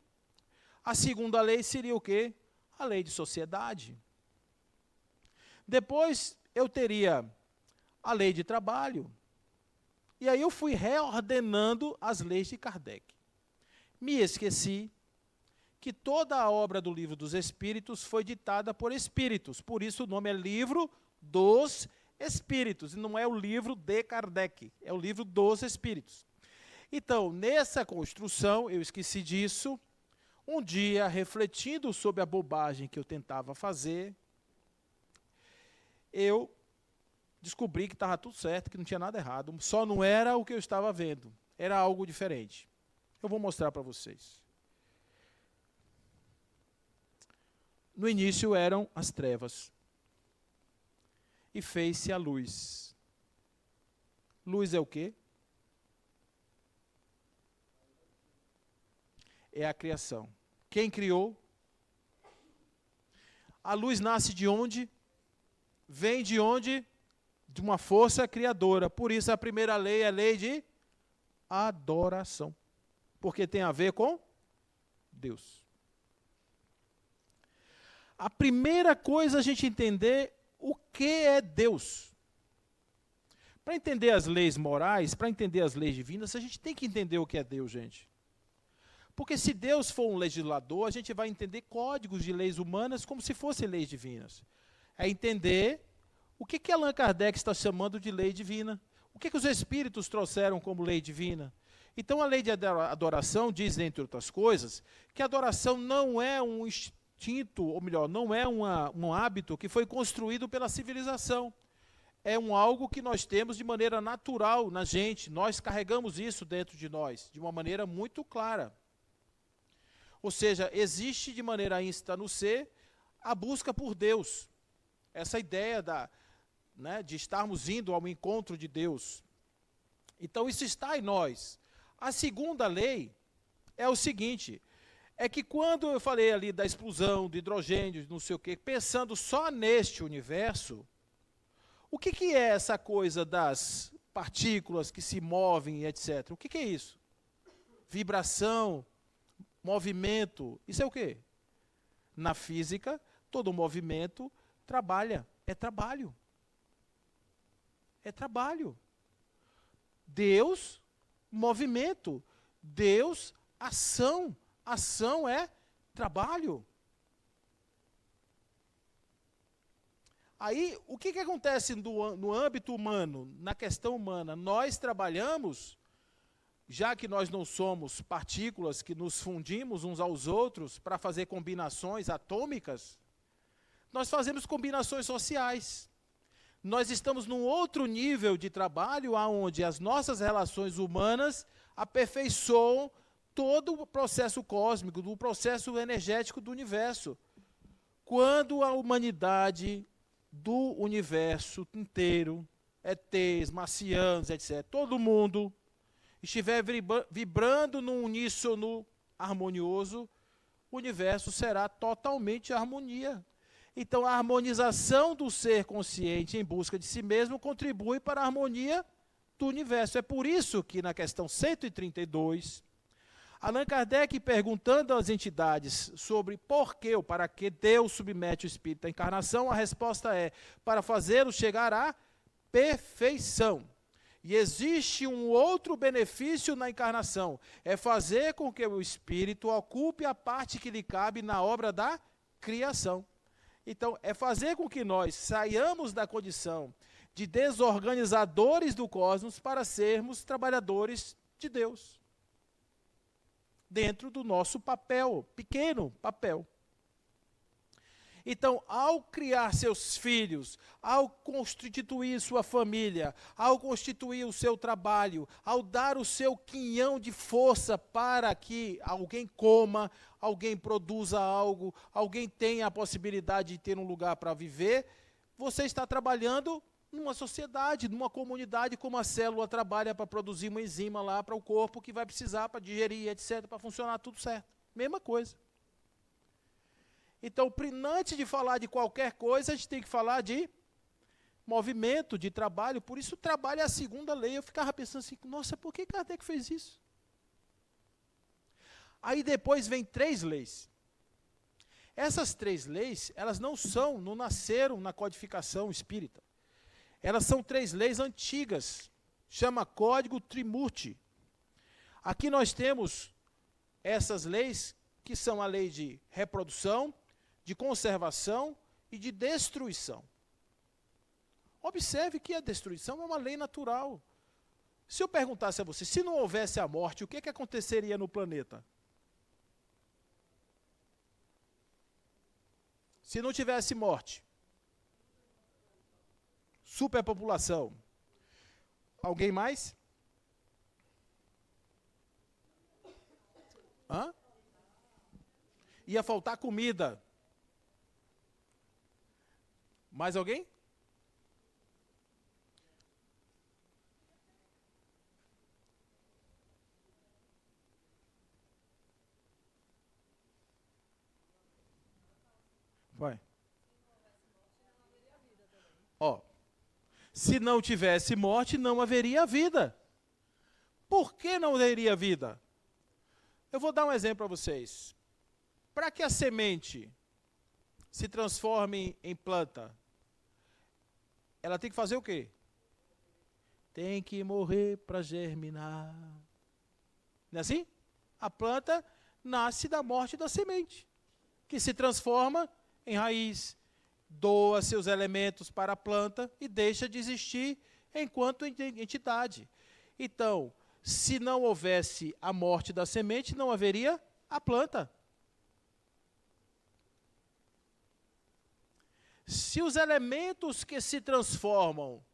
S1: a segunda lei seria o quê? A lei de sociedade. Depois eu teria a lei de trabalho. E aí eu fui reordenando as leis de Kardec. Me esqueci que toda a obra do Livro dos Espíritos foi ditada por espíritos. Por isso o nome é Livro dos Espíritos, e não é o livro de Kardec, é o Livro dos Espíritos. Então, nessa construção, eu esqueci disso. Um dia, refletindo sobre a bobagem que eu tentava fazer, eu descobri que estava tudo certo, que não tinha nada errado, só não era o que eu estava vendo, era algo diferente. Eu vou mostrar para vocês. No início eram as trevas, e fez-se a luz. Luz é o quê? É a criação. Quem criou? A luz nasce de onde? Vem de onde? De uma força criadora. Por isso a primeira lei é a lei de adoração. Porque tem a ver com Deus. A primeira coisa é a gente entender o que é Deus. Para entender as leis morais, para entender as leis divinas, a gente tem que entender o que é Deus, gente. Porque se Deus for um legislador, a gente vai entender códigos de leis humanas como se fossem leis divinas. É entender o que Allan Kardec está chamando de lei divina. O que os espíritos trouxeram como lei divina. Então a lei de adoração diz, entre outras coisas, que a adoração não é um instinto, ou melhor, não é um hábito que foi construído pela civilização. É algo que nós temos de maneira natural na gente. Nós carregamos isso dentro de nós, de uma maneira muito clara. Ou seja, existe de maneira ínsita no ser a busca por Deus. Essa ideia de estarmos indo ao encontro de Deus. Então isso está em nós. A segunda lei é o seguinte, é que quando eu falei ali da explosão de hidrogênio, não sei o quê, pensando só neste universo, o que é essa coisa das partículas que se movem, etc.? O que é isso? Vibração, movimento, isso é o quê? Na física, todo movimento trabalha, é trabalho. É trabalho. Deus, movimento. Deus, ação. Ação é trabalho. Aí, o que acontece no âmbito humano, na questão humana? Nós trabalhamos, já que nós não somos partículas que nos fundimos uns aos outros para fazer combinações atômicas, nós fazemos combinações sociais. Nós estamos num outro nível de trabalho, onde as nossas relações humanas aperfeiçoam todo o processo cósmico, do processo energético do universo. Quando a humanidade do universo inteiro, ETs, marcianos, etc., todo mundo estiver vibrando num uníssono harmonioso, o universo será totalmente harmonia. Então, a harmonização do ser consciente em busca de si mesmo contribui para a harmonia do universo. É por isso que, na questão 132, Allan Kardec, perguntando às entidades sobre por que ou para que Deus submete o espírito à encarnação, a resposta é para fazê-lo chegar à perfeição. E existe um outro benefício na encarnação, é fazer com que o espírito ocupe a parte que lhe cabe na obra da criação. Então, é fazer com que nós saiamos da condição de desorganizadores do cosmos para sermos trabalhadores de Deus. Dentro do nosso papel, pequeno papel. Então, ao criar seus filhos, ao constituir sua família, ao constituir o seu trabalho, ao dar o seu quinhão de força para que alguém coma, alguém produza algo, alguém tenha a possibilidade de ter um lugar para viver, você está trabalhando numa sociedade, numa comunidade, como a célula trabalha para produzir uma enzima lá para o corpo que vai precisar para digerir, etc., para funcionar tudo certo. Mesma coisa. Então, antes de falar de qualquer coisa, a gente tem que falar de movimento, de trabalho. Por isso, o trabalho é a segunda lei. Eu ficava pensando assim, nossa, por que Kardec fez isso? Aí depois vem 3 leis. Essas 3 leis, elas não nasceram na codificação espírita. Elas são 3 leis antigas. Chama Código Trimurti. Aqui nós temos essas leis, que são a lei de reprodução, de conservação e de destruição. Observe que a destruição é uma lei natural. Se eu perguntasse a você, se não houvesse a morte, o que aconteceria no planeta? Se não tivesse morte, superpopulação. Alguém mais? Hã? Ia faltar comida. Mais alguém? Vai. Ó, se não tivesse morte, não haveria vida. Por que não haveria vida? Eu vou dar um exemplo para vocês. Para que a semente se transforme em planta, ela tem que fazer o quê? Tem que morrer para germinar. Não é assim? A planta nasce da morte da semente, que se transforma em raiz, doa seus elementos para a planta e deixa de existir enquanto entidade. Então, se não houvesse a morte da semente, não haveria a planta. Se os elementos que se transformam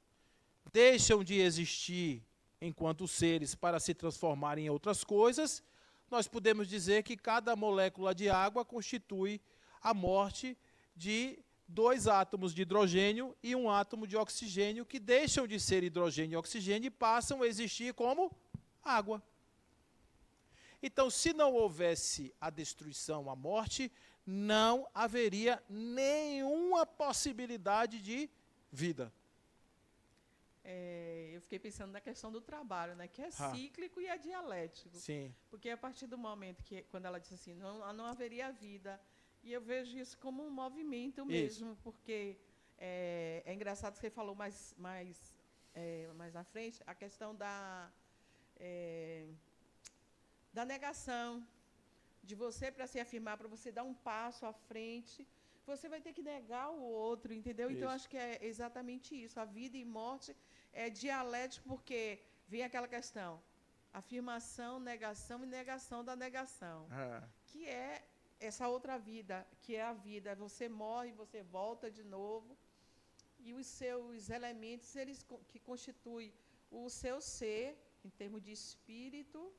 S1: deixam de existir enquanto seres para se transformarem em outras coisas, nós podemos dizer que cada molécula de água constitui a morte de 2 átomos de hidrogênio e 1 átomo de oxigênio, que deixam de ser hidrogênio e oxigênio e passam a existir como água. Então, se não houvesse a destruição, a morte, não haveria nenhuma possibilidade de vida.
S4: Eu fiquei pensando na questão do trabalho, né, que é cíclico e é dialético.
S1: Sim.
S4: Porque a partir do momento que, quando ela disse assim, não haveria vida, e eu vejo isso como um movimento mesmo, porque é engraçado que você falou mais à frente, a questão da negação, de você, para se afirmar, para você dar um passo à frente, você vai ter que negar o outro, entendeu? Então, acho que é exatamente isso. A vida e morte é dialético, porque vem aquela questão, afirmação, negação e negação da negação, que é essa outra vida, que é a vida. Você morre, você volta de novo, e os seus elementos, eles que constituem o seu ser, em termos de espírito,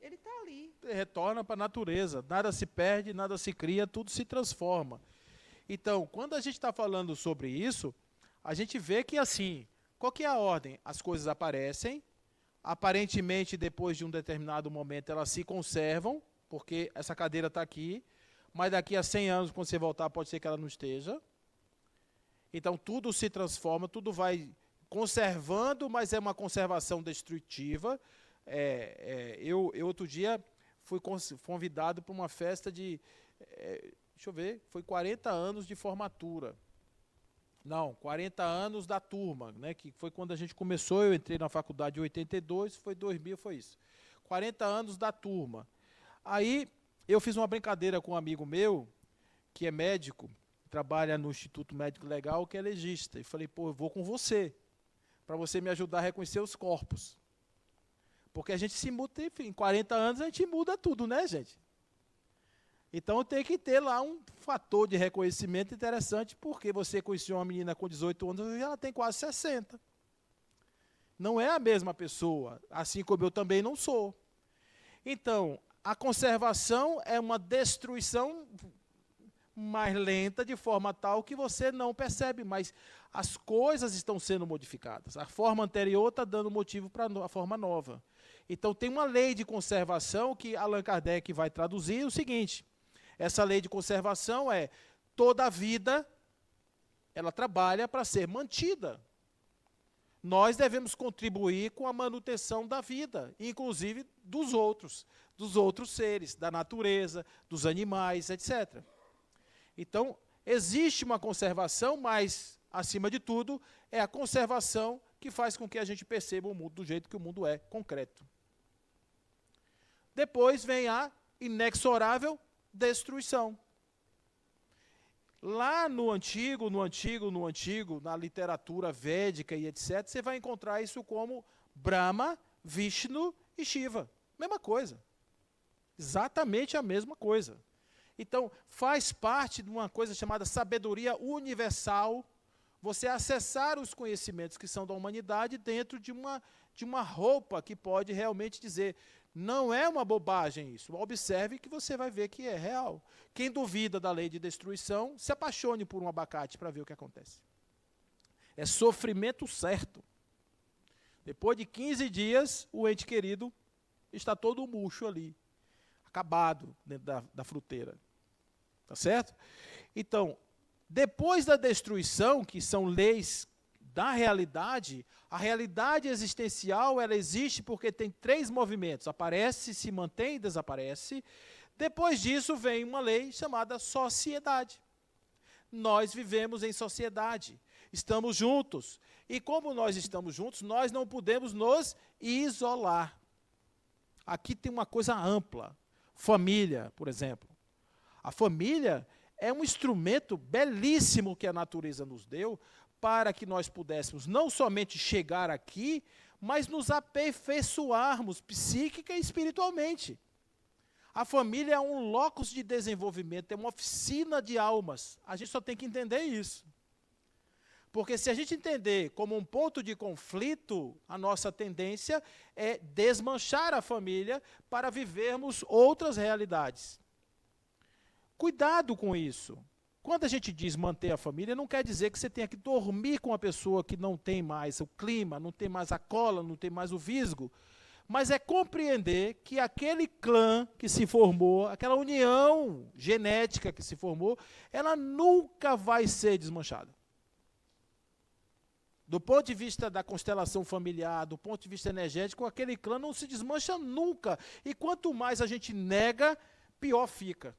S4: ele está ali.
S1: Retorna para a natureza. Nada se perde, nada se cria, tudo se transforma. Então, quando a gente está falando sobre isso, a gente vê que, assim, qual que é a ordem? As coisas aparecem, aparentemente, depois de um determinado momento, elas se conservam, porque essa cadeira está aqui, mas daqui a 100 anos, quando você voltar, pode ser que ela não esteja. Então, tudo se transforma, tudo vai conservando, mas é uma conservação destrutiva. Eu outro dia fui convidado para uma festa de, deixa eu ver, foi 40 anos de formatura. Não, 40 anos da turma, né, que foi quando a gente começou, eu entrei na faculdade em 82, foi 2000, foi isso. 40 anos da turma. Aí eu fiz uma brincadeira com um amigo meu, que é médico, trabalha no Instituto Médico Legal, que é legista. E falei, pô, eu vou com você, para você me ajudar a reconhecer os corpos. Porque a gente se muda, enfim, em 40 anos a gente muda tudo, né, gente? Então tem que ter lá um fator de reconhecimento interessante, porque você conheceu uma menina com 18 anos e ela tem quase 60. Não é a mesma pessoa, assim como eu também não sou. Então, a conservação é uma destruição mais lenta, de forma tal que você não percebe, mas as coisas estão sendo modificadas. A forma anterior está dando motivo para a forma nova. Então, tem uma lei de conservação que Allan Kardec vai traduzir o seguinte: essa lei de conservação é toda a vida, ela trabalha para ser mantida. Nós devemos contribuir com a manutenção da vida, inclusive dos outros seres, da natureza, dos animais, etc. Então, existe uma conservação, mas acima de tudo, é a conservação que faz com que a gente perceba o mundo do jeito que o mundo é, concreto. Depois vem a inexorável destruição. Lá no antigo, na literatura védica e etc., você vai encontrar isso como Brahma, Vishnu e Shiva. Mesma coisa. Exatamente a mesma coisa. Então, faz parte de uma coisa chamada sabedoria universal, você acessar os conhecimentos que são da humanidade dentro de uma roupa que pode realmente dizer, não é uma bobagem isso, observe que você vai ver que é real. Quem duvida da lei de destruição, se apaixone por um abacate para ver o que acontece. É sofrimento certo. Depois de 15 dias, o ente querido está todo murcho ali, acabado dentro da fruteira. Tá certo? Então, depois da destruição, que são leis da realidade, a realidade existencial, ela existe porque tem 3 movimentos, aparece, se mantém e desaparece. Depois disso vem uma lei chamada sociedade. Nós vivemos em sociedade, estamos juntos, e como nós estamos juntos, nós não podemos nos isolar. Aqui tem uma coisa ampla, família, por exemplo. A família é um instrumento belíssimo que a natureza nos deu para que nós pudéssemos não somente chegar aqui, mas nos aperfeiçoarmos psíquica e espiritualmente. A família é um locus de desenvolvimento, é uma oficina de almas. A gente só tem que entender isso. Porque se a gente entender como um ponto de conflito, a nossa tendência é desmanchar a família para vivermos outras realidades. Cuidado com isso. Quando a gente diz manter a família, não quer dizer que você tenha que dormir com uma pessoa que não tem mais o clima, não tem mais a cola, não tem mais o visgo, mas é compreender que aquele clã que se formou, aquela união genética que se formou, ela nunca vai ser desmanchada. Do ponto de vista da constelação familiar, do ponto de vista energético, aquele clã não se desmancha nunca. E quanto mais a gente nega, pior fica.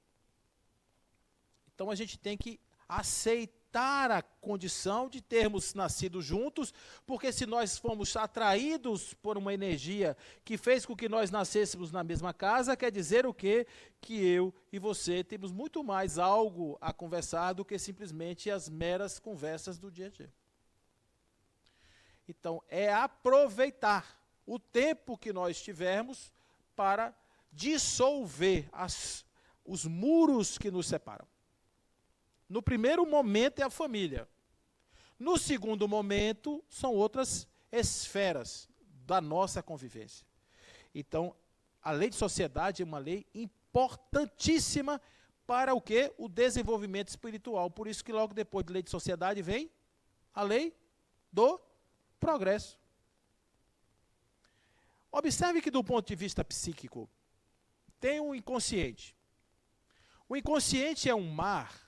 S1: Então a gente tem que aceitar a condição de termos nascido juntos, porque se nós fomos atraídos por uma energia que fez com que nós nascêssemos na mesma casa, quer dizer o quê? Que eu e você temos muito mais algo a conversar do que simplesmente as meras conversas do dia a dia. Então, é aproveitar o tempo que nós tivermos para dissolver os muros que nos separam. No primeiro momento é a família. No segundo momento, são outras esferas da nossa convivência. Então, a lei de sociedade é uma lei importantíssima para o quê? O desenvolvimento espiritual. Por isso que logo depois da lei de sociedade vem a lei do progresso. Observe que do ponto de vista psíquico, tem um inconsciente. O inconsciente é um mar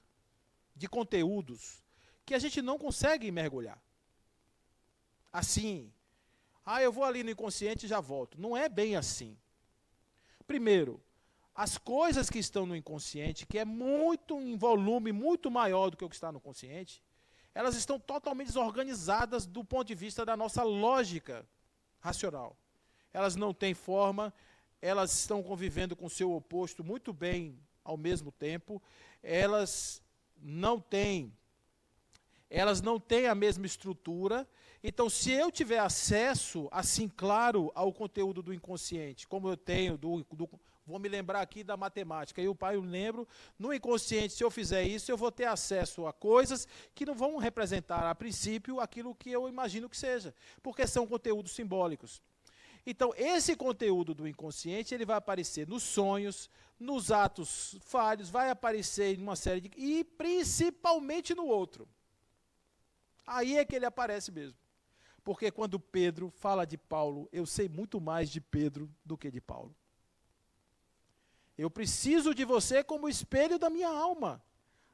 S1: de conteúdos que a gente não consegue mergulhar. Assim, eu vou ali no inconsciente e já volto. Não é bem assim. Primeiro, as coisas que estão no inconsciente, que é muito em volume, muito maior do que o que está no consciente, elas estão totalmente desorganizadas do ponto de vista da nossa lógica racional. Elas não têm forma, elas estão convivendo com o seu oposto muito bem ao mesmo tempo, elas não têm a mesma estrutura. Então, se eu tiver acesso, assim claro, ao conteúdo do inconsciente, como eu tenho, vou me lembrar aqui da matemática, eu lembro, no inconsciente, se eu fizer isso, eu vou ter acesso a coisas que não vão representar, a princípio, aquilo que eu imagino que seja, porque são conteúdos simbólicos. Então, esse conteúdo do inconsciente, ele vai aparecer nos sonhos, nos atos falhos, vai aparecer em uma série e principalmente no outro. Aí é que ele aparece mesmo. Porque quando Pedro fala de Paulo, eu sei muito mais de Pedro do que de Paulo. Eu preciso de você como espelho da minha alma.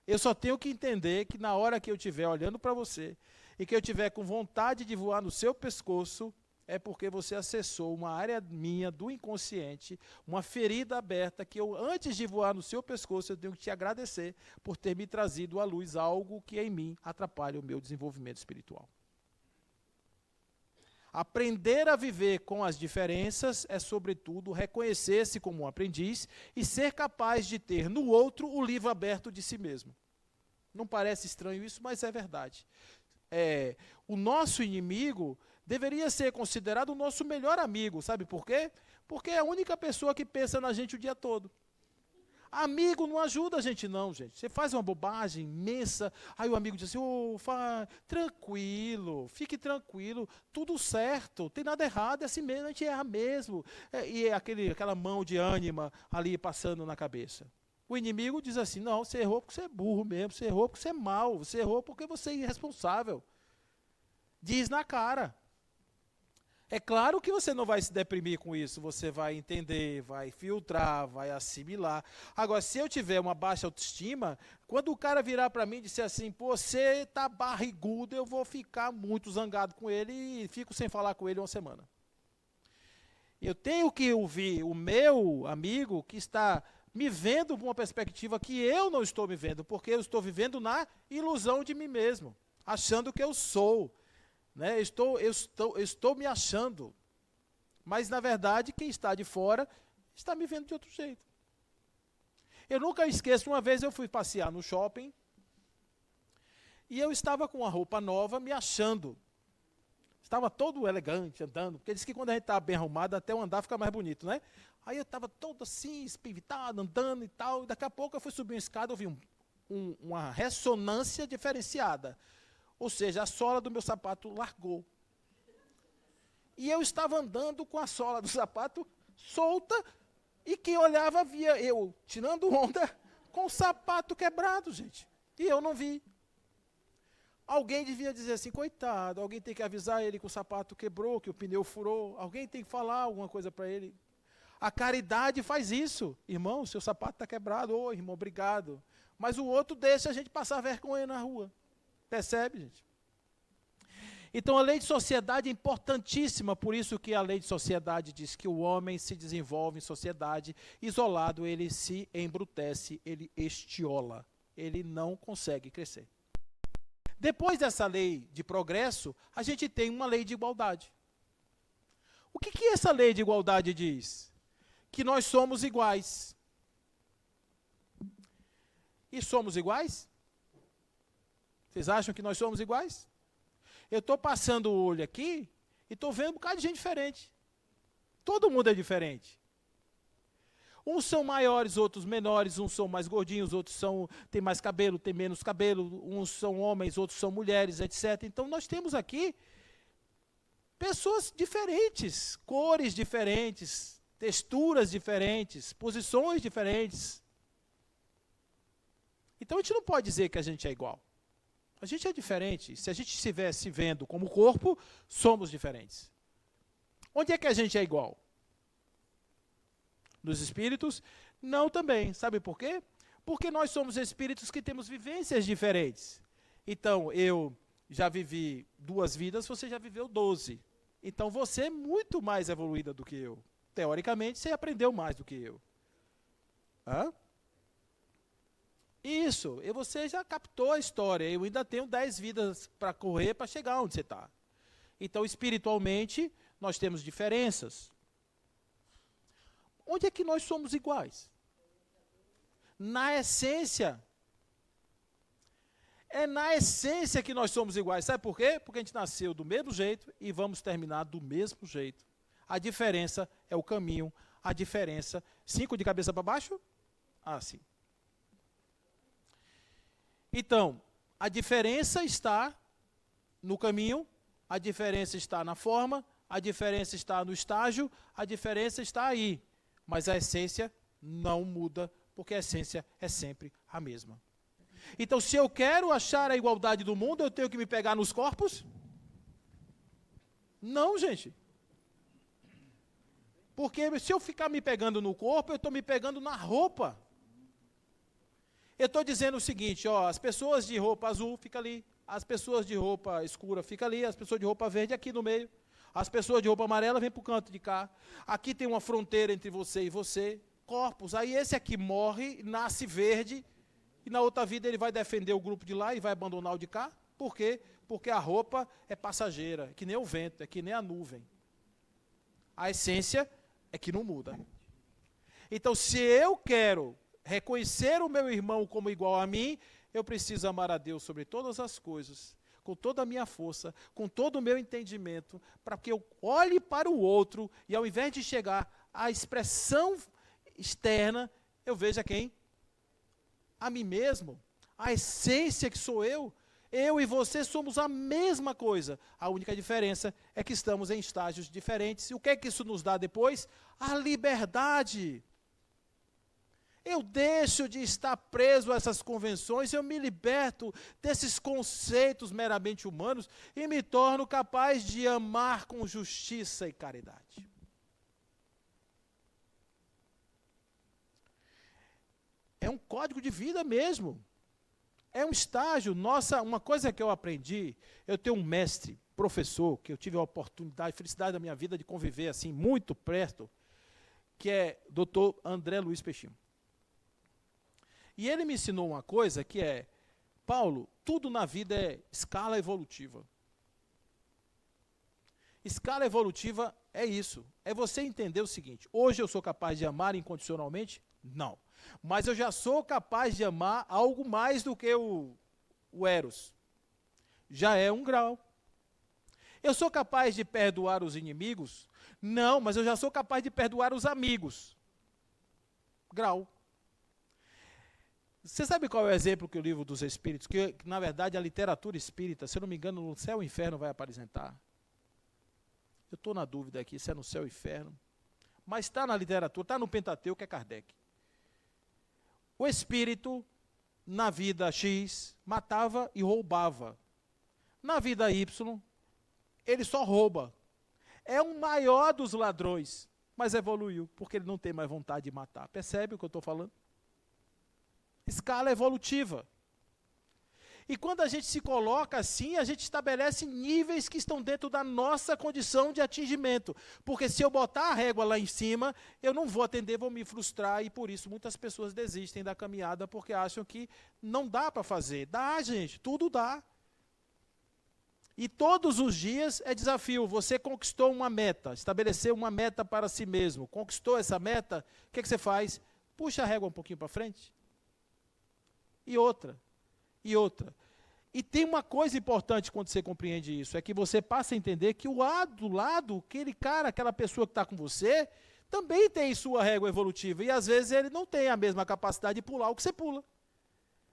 S1: Eu só tenho que entender que na hora que eu estiver olhando para você e que eu estiver com vontade de voar no seu pescoço, é porque você acessou uma área minha do inconsciente, uma ferida aberta que eu, antes de voar no seu pescoço, eu tenho que te agradecer por ter me trazido à luz algo que em mim atrapalha o meu desenvolvimento espiritual. Aprender a viver com as diferenças é, sobretudo, reconhecer-se como um aprendiz e ser capaz de ter no outro o livro aberto de si mesmo. Não parece estranho isso, mas é verdade. O nosso inimigo deveria ser considerado o nosso melhor amigo. Sabe por quê? Porque é a única pessoa que pensa na gente o dia todo. Amigo não ajuda a gente não, gente. Você faz uma bobagem imensa, aí o amigo diz assim, tranquilo, fique tranquilo, tudo certo, tem nada errado, é assim mesmo, a gente erra mesmo. E é aquela mão de ânima ali passando na cabeça. O inimigo diz assim, não, você errou porque você é burro mesmo, você errou porque você é mau, você errou porque você é irresponsável. Diz na cara. É claro que você não vai se deprimir com isso, você vai entender, vai filtrar, vai assimilar. Agora, se eu tiver uma baixa autoestima, quando o cara virar para mim e disser assim, pô, você tá barrigudo, eu vou ficar muito zangado com ele e fico sem falar com ele uma semana. Eu tenho que ouvir o meu amigo que está me vendo por uma perspectiva que eu não estou me vendo, porque eu estou vivendo na ilusão de mim mesmo, achando que eu sou. Né? Eu estou me achando, mas na verdade quem está de fora está me vendo de outro jeito. Eu nunca esqueço, uma vez eu fui passear no shopping e eu estava com uma roupa nova me achando. Estava todo elegante andando, porque diz que quando a gente está bem arrumado até o andar fica mais bonito, né? Aí eu estava todo assim, espivitado, andando e tal, e daqui a pouco eu fui subir uma escada, ouvi uma ressonância diferenciada. Ou seja, a sola do meu sapato largou. E eu estava andando com a sola do sapato solta e quem olhava via eu tirando onda com o sapato quebrado, gente. E eu não vi. Alguém devia dizer assim, coitado, alguém tem que avisar ele que o sapato quebrou, que o pneu furou. Alguém tem que falar alguma coisa para ele. A caridade faz isso. Irmão, seu sapato está quebrado. Ô, irmão, obrigado. Mas o outro deixa a gente passar vergonha na rua. Percebe, gente? Então, a lei de sociedade é importantíssima, por isso que a lei de sociedade diz que o homem se desenvolve em sociedade, isolado, ele se embrutece, ele estiola, ele não consegue crescer. Depois dessa lei de progresso, a gente tem uma lei de igualdade. O que essa lei de igualdade diz? Que nós somos iguais. E somos iguais? Vocês acham que nós somos iguais? Eu estou passando o olho aqui e estou vendo um bocado de gente diferente. Todo mundo é diferente. Uns são maiores, outros menores, uns são mais gordinhos, outros têm mais cabelo, têm menos cabelo, uns são homens, outros são mulheres, etc. Então nós temos aqui pessoas diferentes, cores diferentes, texturas diferentes, posições diferentes. Então a gente não pode dizer que a gente é igual. A gente é diferente. Se a gente estiver se vendo como corpo, somos diferentes. Onde é que a gente é igual? Nos espíritos? Não também. Sabe por quê? Porque nós somos espíritos que temos vivências diferentes. Então, eu já vivi 2 vidas, você já viveu 12. Então, você é muito mais evoluída do que eu. Teoricamente, você aprendeu mais do que eu. Hã? Isso, e você já captou a história. Eu ainda tenho 10 vidas para correr para chegar onde você está. Então, espiritualmente, nós temos diferenças. Onde é que nós somos iguais? Na essência. É na essência que nós somos iguais. Sabe por quê? Porque a gente nasceu do mesmo jeito e vamos terminar do mesmo jeito. A diferença é o caminho. A diferença... 5 de cabeça para baixo? Ah, sim. Então, a diferença está no caminho, a diferença está na forma, a diferença está no estágio, a diferença está aí. Mas a essência não muda, porque a essência é sempre a mesma. Então, se eu quero achar a igualdade do mundo, eu tenho que me pegar nos corpos? Não, gente. Porque se eu ficar me pegando no corpo, eu estou me pegando na roupa. Eu estou dizendo o seguinte, ó, as pessoas de roupa azul ficam ali, as pessoas de roupa escura ficam ali, as pessoas de roupa verde aqui no meio. As pessoas de roupa amarela vêm para o canto de cá. Aqui tem uma fronteira entre você e você. Corpos. Aí esse aqui morre, nasce verde, e na outra vida ele vai defender o grupo de lá e vai abandonar o de cá. Por quê? Porque a roupa é passageira, é que nem o vento, é que nem a nuvem. A essência é que não muda. Então, se eu quero reconhecer o meu irmão como igual a mim, eu preciso amar a Deus sobre todas as coisas, com toda a minha força, com todo o meu entendimento, para que eu olhe para o outro e, ao invés de chegar à expressão externa, eu veja quem? A mim mesmo. A essência que sou eu. Eu e você somos a mesma coisa. A única diferença é que estamos em estágios diferentes. E o que é que isso nos dá depois? A liberdade. Eu deixo de estar preso a essas convenções, eu me liberto desses conceitos meramente humanos e me torno capaz de amar com justiça e caridade. É um código de vida mesmo. É um estágio. Nossa, uma coisa que eu aprendi, eu tenho um mestre, professor, que eu tive a oportunidade, a felicidade da minha vida de conviver assim, muito perto, que é Dr. André Luiz Peixinho. E ele me ensinou uma coisa que é, Paulo, tudo na vida é escala evolutiva. Escala evolutiva é isso. É você entender o seguinte, hoje eu sou capaz de amar incondicionalmente? Não. Mas eu já sou capaz de amar algo mais do que o eros. Já é um grau. Eu sou capaz de perdoar os inimigos? Não, mas eu já sou capaz de perdoar os amigos. Grau. Você sabe qual é o exemplo que o livro dos Espíritos, que na verdade a literatura espírita, se eu não me engano, no Céu e Inferno vai apresentar? Eu estou na dúvida aqui se é no Céu e Inferno. Mas está na literatura, está no Pentateuco, que é Kardec. O espírito, na vida X, matava e roubava. Na vida Y, ele só rouba. É o maior dos ladrões, mas evoluiu, porque ele não tem mais vontade de matar. Percebe o que eu estou falando? Escala evolutiva. E quando a gente se coloca assim, a gente estabelece níveis que estão dentro da nossa condição de atingimento. Porque se eu botar a régua lá em cima, eu não vou atender, vou me frustrar, e por isso muitas pessoas desistem da caminhada, porque acham que não dá para fazer. Dá, gente, tudo dá. E todos os dias é desafio. Você conquistou uma meta, estabeleceu uma meta para si mesmo. Conquistou essa meta, o que você faz? Puxa a régua um pouquinho para frente. E outra. E outra. E tem uma coisa importante quando você compreende isso, é que você passa a entender que o lado, aquele cara, aquela pessoa que está com você, também tem sua régua evolutiva. E às vezes ele não tem a mesma capacidade de pular o que você pula,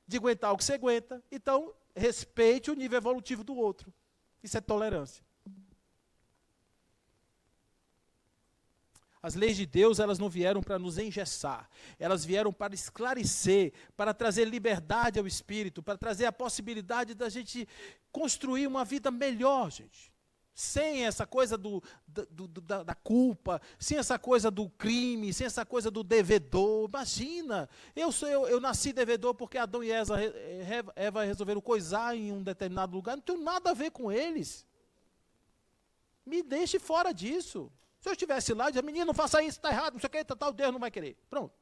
S1: de aguentar o que você aguenta. Então, respeite o nível evolutivo do outro. Isso é tolerância. As leis de Deus, elas não vieram para nos engessar, elas vieram para esclarecer, para trazer liberdade ao espírito, para trazer a possibilidade da gente construir uma vida melhor, gente. Sem essa coisa da culpa, sem essa coisa do crime, sem essa coisa do devedor. Imagina, eu nasci devedor porque Adão e Eva resolveram coisar em um determinado lugar, não tenho nada a ver com eles. Me deixe fora disso. Se eu estivesse lá, dizia, menino, não faça isso, está errado, não sei o que, tal, Deus não vai querer. Pronto.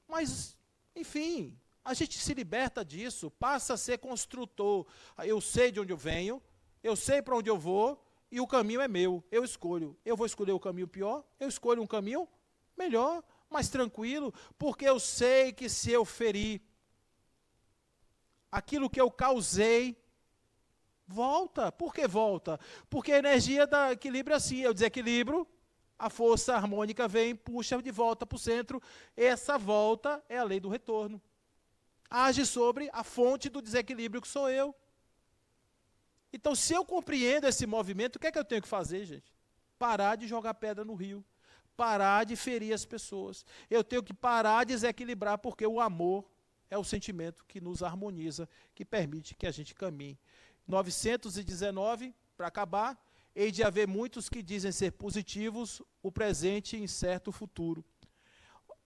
S1: Mas, enfim, a gente se liberta disso, passa a ser construtor. Eu sei de onde eu venho, eu sei para onde eu vou, e o caminho é meu, eu escolho. Eu vou escolher o caminho pior, eu escolho um caminho melhor, mais tranquilo, porque eu sei que se eu ferir aquilo que eu causei, volta. Por que volta? Porque a energia da equilíbrio é assim, eu desequilibro, a força harmônica vem, puxa de volta para o centro, essa volta é a lei do retorno. Age sobre a fonte do desequilíbrio que sou eu. Então, se eu compreendo esse movimento, o que é que eu tenho que fazer, gente? Parar de jogar pedra no rio, parar de ferir as pessoas. Eu tenho que parar de desequilibrar, porque o amor é o sentimento que nos harmoniza, que permite que a gente caminhe. 919, para acabar, hei de haver muitos que dizem ser positivos, o presente incerto o futuro.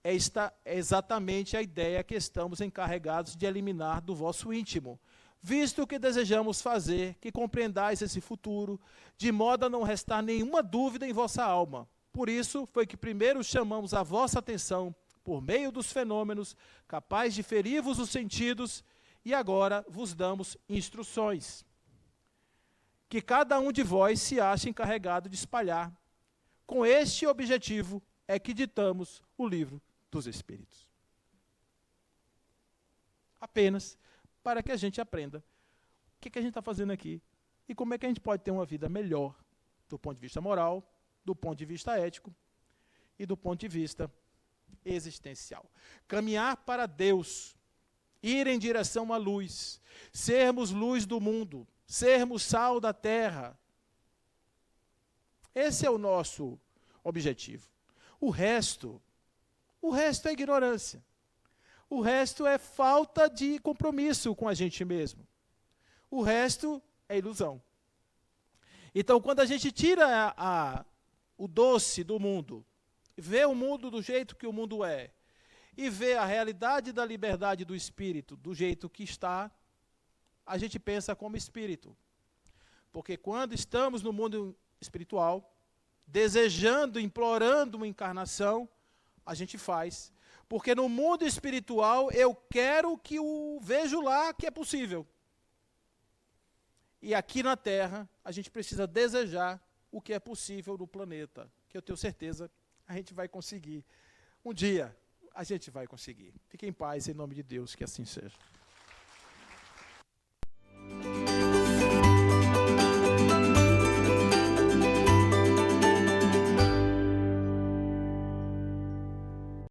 S1: Esta é exatamente a ideia que estamos encarregados de eliminar do vosso íntimo. visto que desejamos fazer que compreendais esse futuro, de modo a não restar nenhuma dúvida em vossa alma. Por isso foi que primeiro chamamos a vossa atenção por meio dos fenômenos, capazes de ferir-vos os sentidos, e agora vos damos instruções, que cada um de vós se acha encarregado de espalhar. Com este objetivo é que ditamos o livro dos Espíritos. Apenas para que a gente aprenda o que a gente está fazendo aqui e como é que a gente pode ter uma vida melhor do ponto de vista moral, do ponto de vista ético e do ponto de vista existencial. Caminhar para Deus, ir em direção à luz, sermos luz do mundo, sermos sal da terra. Esse é o nosso objetivo. O resto é ignorância. O resto é falta de compromisso com a gente mesmo. O resto é ilusão. Então, quando a gente tira o doce do mundo, vê o mundo do jeito que o mundo é, e vê a realidade da liberdade do espírito do jeito que está, a gente pensa como espírito. Porque quando estamos no mundo espiritual, desejando, implorando uma encarnação, a gente faz. Porque no mundo espiritual eu quero que o vejo lá que é possível. E aqui na Terra a gente precisa desejar o que é possível no planeta, que eu tenho certeza a gente vai conseguir. Um dia a gente vai conseguir. Fique em paz, em nome de Deus, que assim seja.